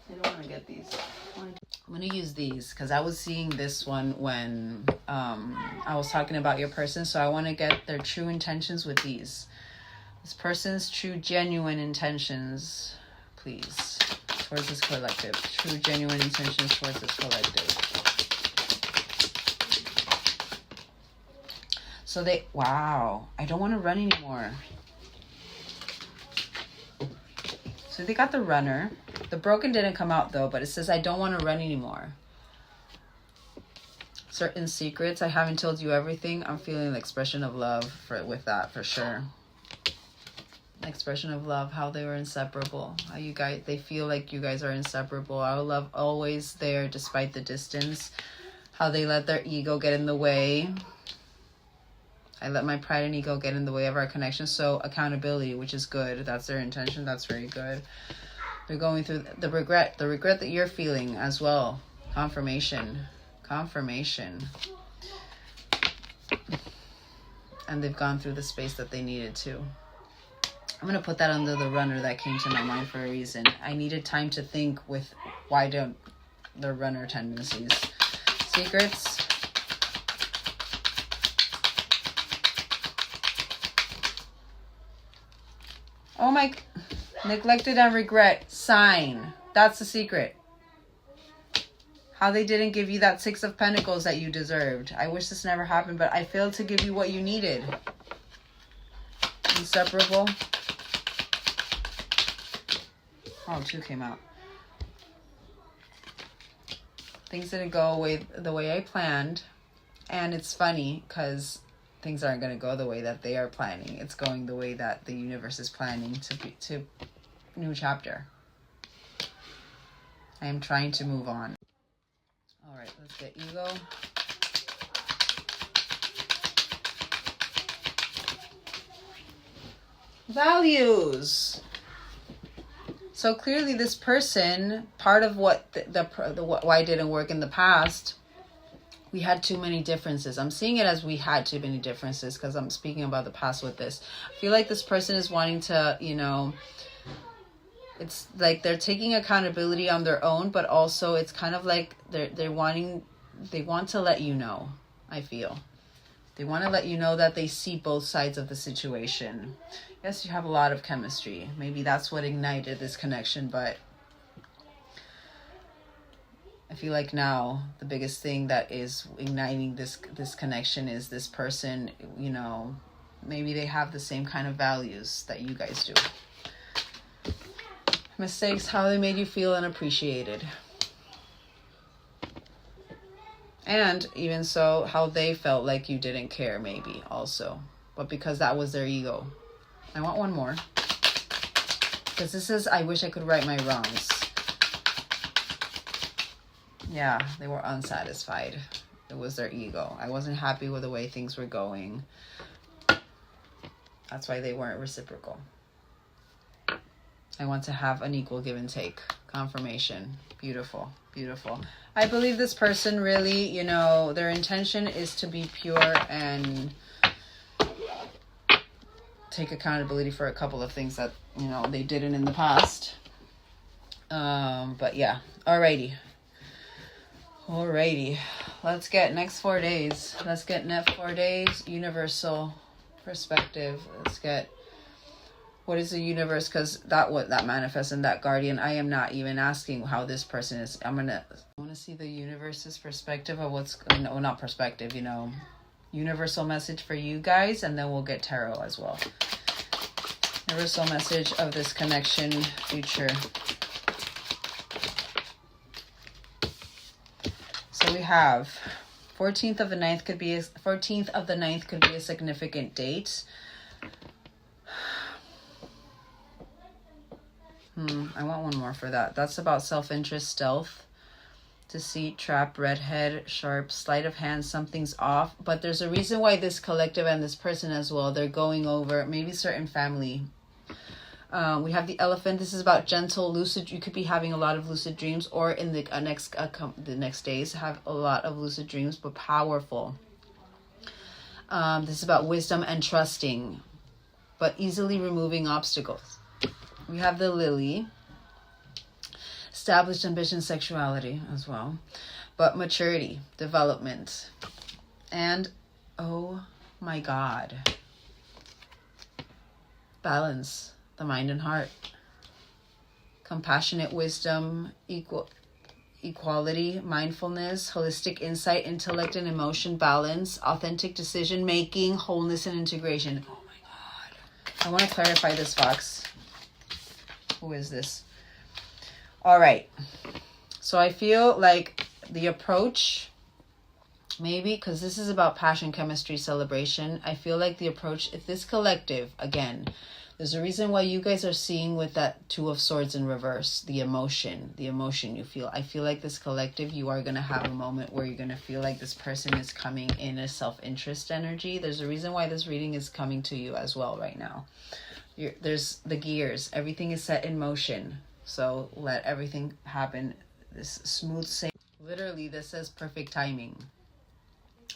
I don't want to get these. I'm going to use these because I was seeing this one when I was talking about your person. So I want to get their true intentions with these. This person's true, genuine intentions, please, towards this collective. True, genuine intentions towards this collective. So wow, I don't want to run anymore. So they got the runner. The broken didn't come out though, but it says, I don't want to run anymore. Certain secrets, I haven't told you everything. I'm feeling the expression of love with that for sure. Expression of love, how they were inseparable. How you guys, they feel like you guys are inseparable. Our love always there despite the distance. How they let their ego get in the way. I let my pride and ego get in the way of our connection. So accountability, which is good. That's their intention. That's very good. They're going through the regret that you're feeling as well. Confirmation. And they've gone through the space that they needed to. I'm going to put that under the runner that came to my mind for a reason. I needed time to think with why don't the runner tendencies. Secrets. Oh my, neglected and regret, sign. That's the secret. How they didn't give you that 6 of Pentacles that you deserved. I wish this never happened, but I failed to give you what you needed. Inseparable. Oh, two came out. Things didn't go the way I planned. And it's funny because things aren't going to go the way that they are planning. It's going the way that the universe is planning to new chapter. I am trying to move on. All right, let's get ego. Values. So clearly this person, part of what why it didn't work in the past, we had too many differences. I'm seeing it as we had too many differences because I'm speaking about the past with this. I feel like this person is wanting to, it's like they're taking accountability on their own, but also it's kind of like they want to let you know, I feel. They want to let you know that they see both sides of the situation. Yes, you have a lot of chemistry. Maybe that's what ignited this connection, but I feel like now the biggest thing that is igniting this connection is this person, maybe they have the same kind of values that you guys do. Mistakes, how they made you feel unappreciated. And even so, how they felt like you didn't care, maybe also. But because that was their ego. I want one more. Because this is, I wish I could right my wrongs. Yeah, they were unsatisfied. It was their ego. I wasn't happy with the way things were going. That's why they weren't reciprocal. I want to have an equal give and take. Confirmation. Beautiful. Beautiful. I believe this person really, their intention is to be pure and take accountability for a couple of things that, they didn't in the past. But yeah. Alrighty. Let's get next 4 days. Let's get next 4 days. Universal perspective. Let's get what is the universe, because that manifests in that guardian. I am not even asking how this person is. I want to see the universe's perspective of what's, no, not perspective, universal message for you guys, and then we'll get tarot as well. Universal message of this connection, future. So we have 14th of the 9th could be a significant date. I want one more for that. That's about self-interest, stealth, deceit, trap, redhead, sharp, sleight of hand, something's off. But there's a reason why this collective and this person as well, they're going over maybe certain family. We have the elephant. This is about gentle, lucid. You could be having a lot of lucid dreams, or in the next days have a lot of lucid dreams, but powerful. This is about wisdom and trusting, but easily removing obstacles. We have the lily, established ambition, sexuality as well, but maturity, development, and oh my God, balance, the mind and heart, compassionate wisdom, equality, mindfulness, holistic insight, intellect and emotion, balance, authentic decision making, wholeness and integration. Oh my God. I want to clarify this, Fox. Who is this? All right. So I feel like the approach, maybe, because this is about passion, chemistry, celebration. I feel like the approach, if this collective, again, there's a reason why you guys are seeing with that Two of Swords in reverse, the emotion you feel. I feel like this collective, you are going to have a moment where you're going to feel like this person is coming in a self-interest energy. There's a reason why this reading is coming to you as well right now. There's the gears. Everything is set in motion. So let everything happen. This smooth sailing. Literally, this says perfect timing.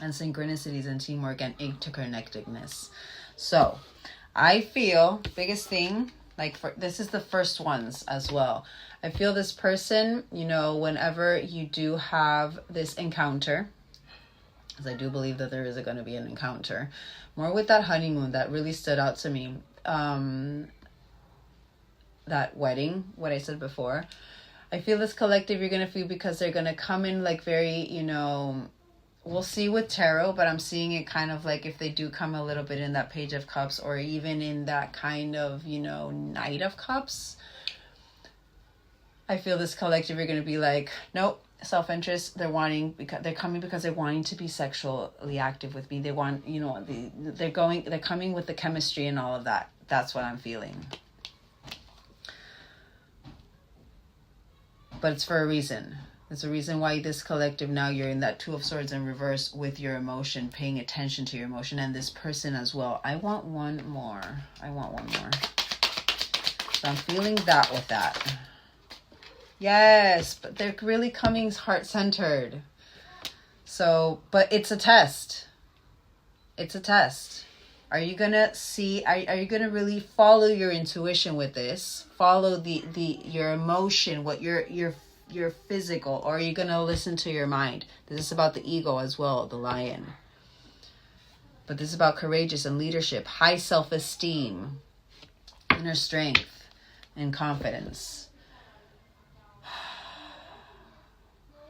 And synchronicities and teamwork and interconnectedness. So I feel biggest thing, this is the first ones as well. I feel this person, whenever you do have this encounter, because I do believe that there is going to be an encounter, more with that honeymoon that really stood out to me. That wedding, what I said before, I feel this collective you're going to feel because they're going to come in very, we'll see with tarot, but I'm seeing it kind of like if they do come a little bit in that Page of Cups or even in that kind of, Knight of Cups. I feel this collective are going to be like, nope, self-interest. They're coming because they're wanting to be sexually active with me. They want, they're coming with the chemistry and all of that. That's what I'm feeling. But it's for a reason. There's a reason why this collective, now you're in that Two of Swords in reverse with your emotion, paying attention to your emotion, and this person as well. I want one more. So I'm feeling that with that. Yes, but they're really coming heart-centered. So, but it's a test. It's a test. Are you going to see, are you going to really follow your intuition with this? Follow your emotion, what your physical, or are you going to listen to your mind? This is about the ego as well, the lion. But this is about courageous and leadership, high self-esteem, inner strength, and confidence.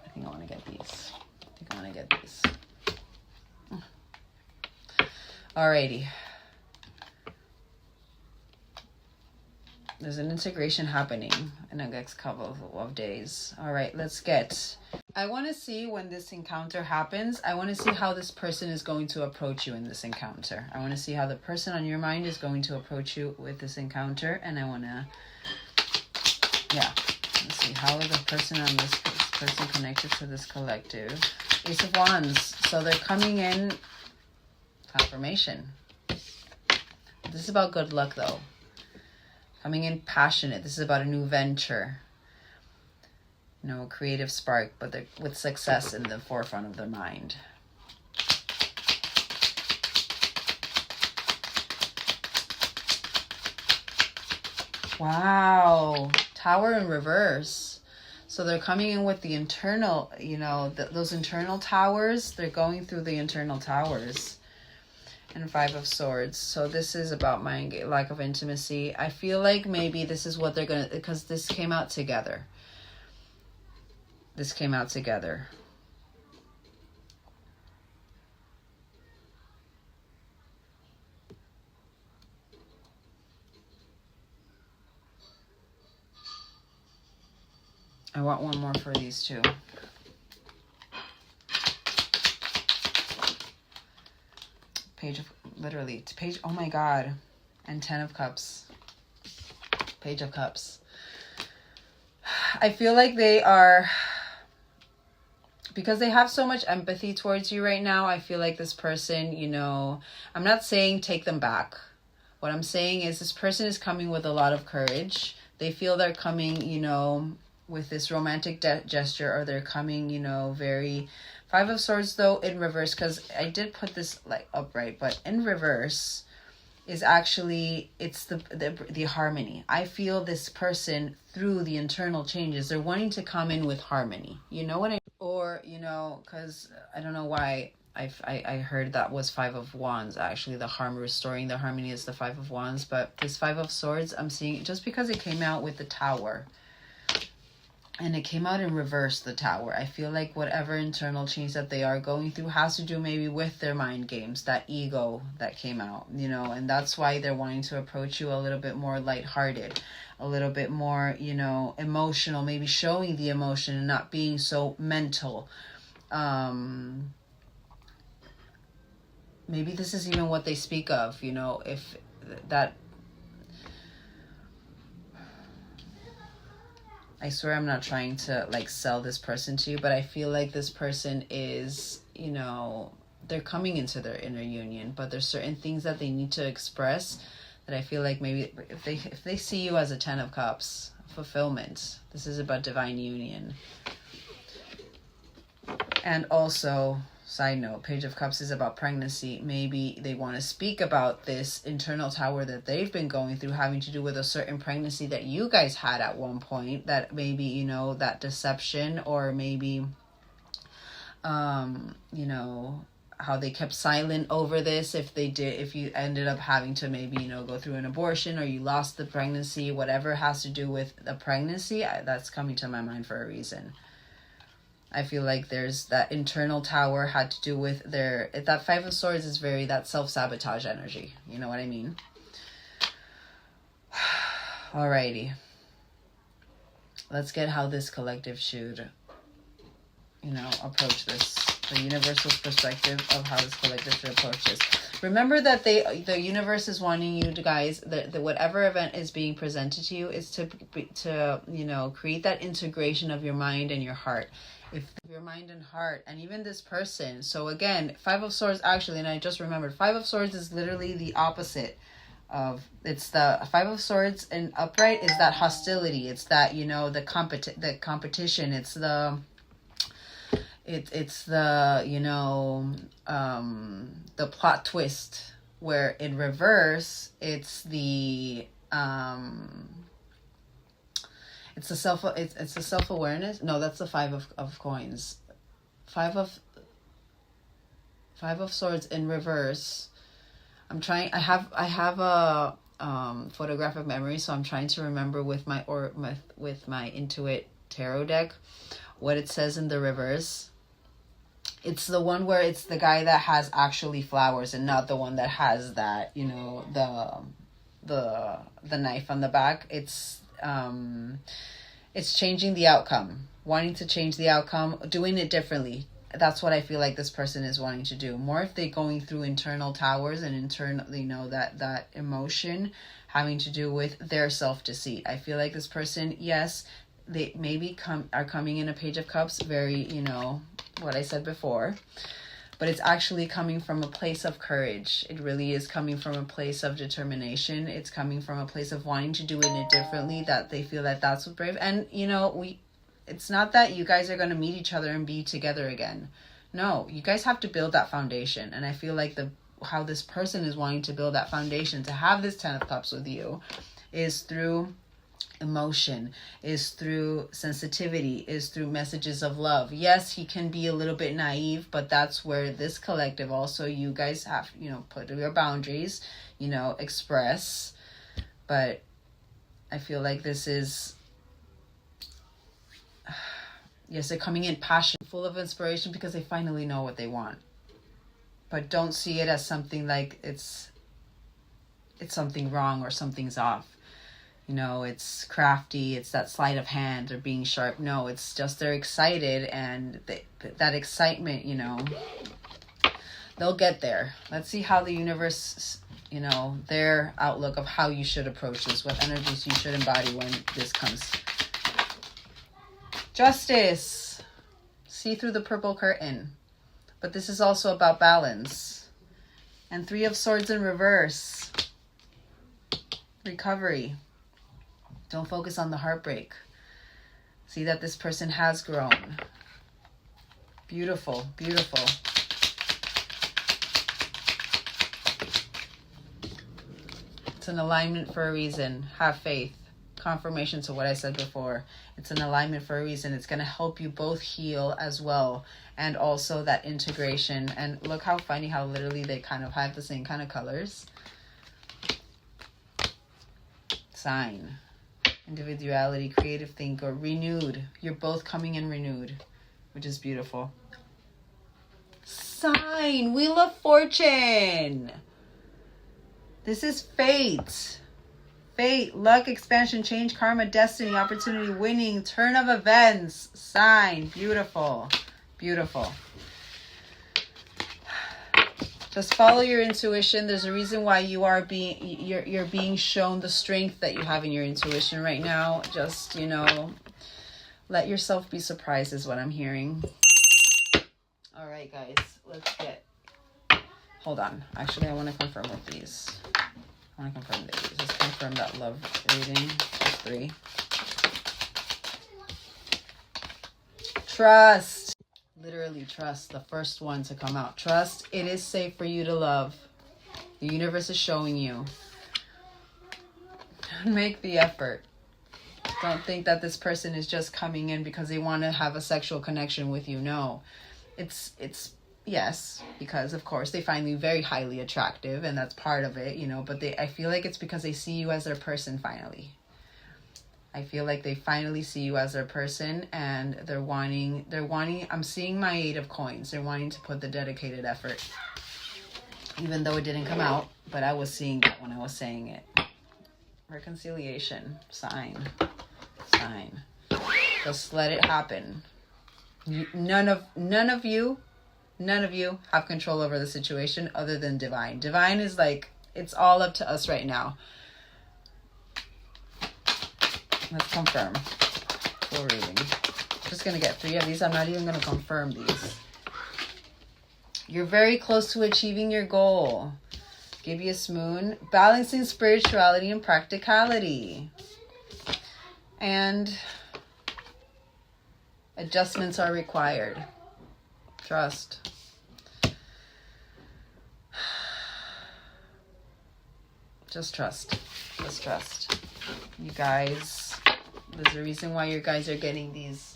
I think I want to get these. Alrighty. There's an integration happening in the next couple of days. All right, let's get... I want to see when this encounter happens. I want to see how this person is going to approach you in this encounter. I want to see how the person on your mind is going to approach you with this encounter. And I want to... Yeah. Let's see. How is the person on this person connected to this collective? Ace of Wands. So they're coming in... Confirmation. This is about good luck, though. Coming in passionate. This is about a new venture. A creative spark, but they're with success in the forefront of their mind. Wow. Tower in reverse. So they're coming in with the internal, those internal towers. They're going through the internal towers. And Five of Swords. So this is about my lack of intimacy. I feel like maybe this is what they're going to... Because this came out together. I want one more for these two. Oh my God. And 10 of Cups. Page of Cups. I feel like they are, because they have so much empathy towards you right now, I feel like this person, I'm not saying take them back. What I'm saying is this person is coming with a lot of courage. They feel they're coming, with this romantic gesture, or they're coming, very... Five of Swords, though, in reverse, because I did put this upright, but in reverse is actually, it's the harmony. I feel this person, through the internal changes, they're wanting to come in with harmony. You know what I mean? Or, because I don't know why I heard that was Five of Wands. Actually, restoring the harmony is the Five of Wands, but this Five of Swords, I'm seeing, just because it came out with the Tower, and it came out in reverse, the Tower. I feel like whatever internal change that they are going through has to do maybe with their mind games, that ego that came out, and that's why they're wanting to approach you a little bit more lighthearted, a little bit more, emotional, maybe showing the emotion and not being so mental. Maybe this is even what they speak of, if that... I swear I'm not trying to sell this person to you, but I feel like this person is, they're coming into their inner union, but there's certain things that they need to express that I feel like maybe if they see you as a 10 of Cups, fulfillment. This is about divine union. And also, side note, Page of Cups is about pregnancy. Maybe they want to speak about this internal tower that they've been going through, having to do with a certain pregnancy that you guys had at one point, that maybe, that deception, or maybe, how they kept silent over this. If you ended up having to maybe, go through an abortion, or you lost the pregnancy, whatever has to do with the pregnancy, that's coming to my mind for a reason. I feel like there's that internal tower had to do with that Five of Swords is very that self-sabotage energy. You know what I mean? Alrighty. let's get how this collective should, you know, approach this. The universal's perspective of how this collective should approach this. Remember that the universe is wanting you to guys, the whatever event is being presented to you is to you know, create that integration of your mind and your heart. If your mind and heart, and even this person. So again, Five of Swords, actually, and I just remembered, Five of Swords is literally the opposite of, it's the Five of Swords in upright is that hostility. It's that, you know, the competition. It's the you know, the plot twist, where in reverse it's the it's the self-awareness. No, that's the Five of Coins. Five of Swords in reverse. I have a photographic memory, so I'm trying to remember with my Intuit tarot deck what it says in the reverse. It's the one where it's the guy that has actually flowers and not the one that has that, you know, the knife on the back. It's changing the outcome, wanting to change the outcome, doing it differently. That's what I feel like this person is wanting to do. More if they're going through internal towers and internal, you know, that emotion having to do with their self-deceit. I feel like this person, yes, they maybe are coming in a Page of Cups, very, you know, what I said before, but it's actually coming from a place of courage. It really is coming from a place of determination. It's coming from a place of wanting to do it differently, that they feel that that's what brave. And, you know, it's not that you guys are going to meet each other and be together again. No, you guys have to build that foundation. And I feel like how this person is wanting to build that foundation to have this 10 of Cups with you is through emotion, is through sensitivity, is through messages of love. Yes, he can be a little bit naive, but that's where this collective also, you guys have, you know, put your boundaries, you know, express. But I feel like this is, yes, they're coming in passionate, full of inspiration, because they finally know what they want. But don't see it as something like it's something wrong or something's off. You know, it's crafty, it's that sleight of hand or being sharp. No, it's just they're excited, and that excitement, you know, they'll get there. Let's see how the universe, you know, their outlook of how you should approach this, what energies you should embody when this comes. Justice. See through the purple curtain. But this is also about balance. And Three of Swords in reverse. Recovery. Don't focus on the heartbreak. See that this person has grown. Beautiful, beautiful. It's an alignment for a reason. Have faith. Confirmation to what I said before. It's an alignment for a reason. It's going to help you both heal as well. And also that integration. And look how funny how literally they kind of have the same kind of colors. Sign. Individuality, creative thinker, renewed. You're both coming in renewed, which is beautiful. Sign. Wheel of Fortune. This is fate. Fate, luck, expansion, change, karma, destiny, opportunity, winning, turn of events. Sign. Beautiful. Beautiful. Just follow your intuition. There's a reason why you're being shown the strength that you have in your intuition right now. Just, you know, let yourself be surprised is what I'm hearing. All right, guys, let's get, hold on. Actually, I want to confirm with these. I want to confirm these. Just confirm that love reading. Just 3. Trust. Literally trust, the first one to come out. Trust, it is safe for you to love. The universe is showing you. Make the effort. Don't think that this person is just coming in because they want to have a sexual connection with you. No. It's yes, because of course they find you very highly attractive, and that's part of it, you know, but I feel like it's because they see you as their person finally. I feel like they finally see you as their person, and they're wanting, I'm seeing my 8 of Coins. They're wanting to put the dedicated effort, even though it didn't come out, but I was seeing that when I was saying it. Reconciliation, sign. Just let it happen. None of you have control over the situation other than divine. Divine is like, it's all up to us right now. Let's confirm. Full reading. Just gonna get 3 of these. I'm not even gonna confirm these. You're very close to achieving your goal. Gibeus Moon. Balancing spirituality and practicality. And adjustments are required. Trust. Just trust. Just trust. You guys, there's a reason why you guys are getting these,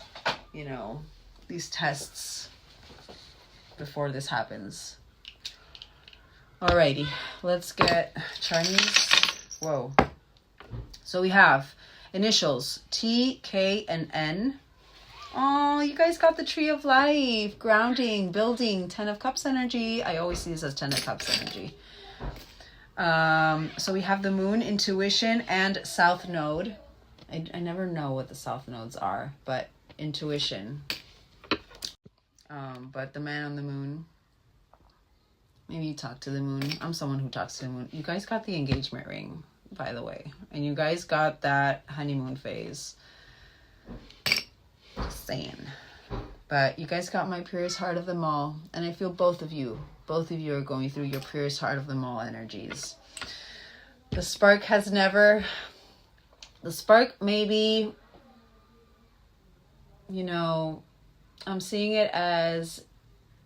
you know, these tests before this happens. Alrighty, let's get Chinese. Whoa. So we have initials T, K, and N. Oh, you guys got the Tree of Life, grounding, building, 10 of Cups energy. I always see this as 10 of Cups energy. So we have the Moon, intuition, and South Node. I never know what the South Nodes are, but intuition. But the Man on the Moon. Maybe you talk to the Moon. I'm someone who talks to the Moon. You guys got the engagement ring, by the way. And you guys got that honeymoon phase. Just saying. But you guys got my purest heart of them all. And I feel both of you are going through your purest heart of them all energies. The spark maybe, you know, I'm seeing it as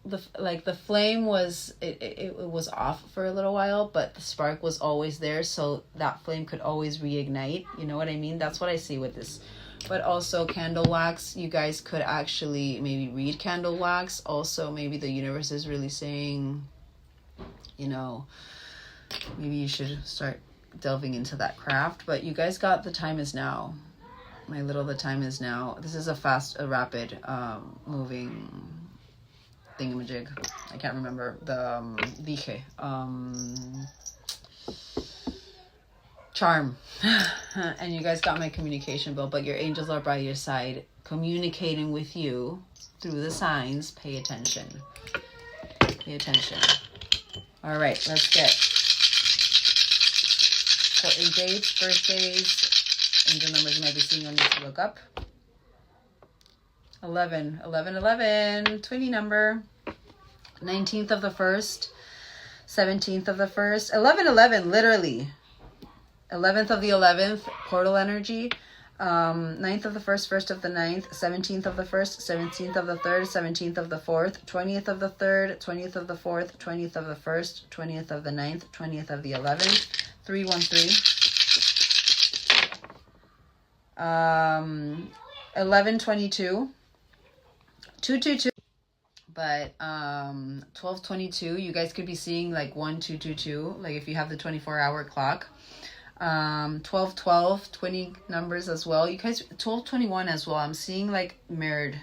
the flame was, it was off for a little while, but the spark was always there. So that flame could always reignite. You know what I mean? That's what I see with this. But also candle wax, you guys could actually maybe read candle wax. Also, maybe the universe is really saying, you know, maybe you should start delving into that craft. But you guys got the time is now. The time is now. This is a rapid moving thingamajig. I can't remember the dije. Charm. And you guys got my communication bill, but your angels are by your side communicating with you through the signs. Pay attention. Pay attention. All right, let's get important dates, birthdays, angel numbers you might be seeing on need to look up. 11, 11, 11, 20 number. 19th of the 1st, 17th of the 1st, 11, 11, literally. 11th of the 11th, portal energy. 9th of the 1st, 1st of the 9th, 17th of the 1st, 17th of the 3rd, 17th of the 4th, 20th of the 3rd, 20th of the 4th, 20th of the 1st, 20th of the 9th, 20th of the 11th, 313. 1122, 222. But 1222, you guys could be seeing like 1222, like if you have the 24-hour clock. 1212, 20 numbers as well. You guys, 1221 as well. I'm seeing like mirrored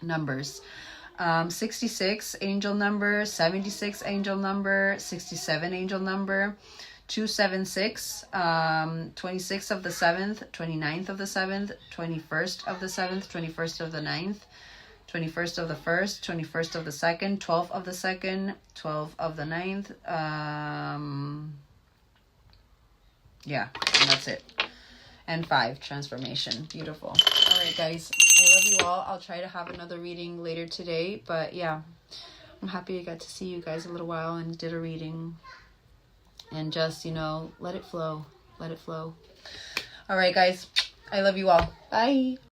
numbers. 66 angel number, 76 angel number, 67 angel number, 276, 26th of the 7th, 29th of the 7th, 21st of the 7th, 21st of the 9th, 21st of the 1st, 21st of the 2nd, 12th of the 2nd, 12th of the 9th. Yeah, and that's it. And 5, transformation. Beautiful. All right, guys. I love you all. I'll try to have another reading later today. But yeah, I'm happy I got to see you guys a little while and did a reading. And just, you know, let it flow. Let it flow. All right, guys. I love you all. Bye.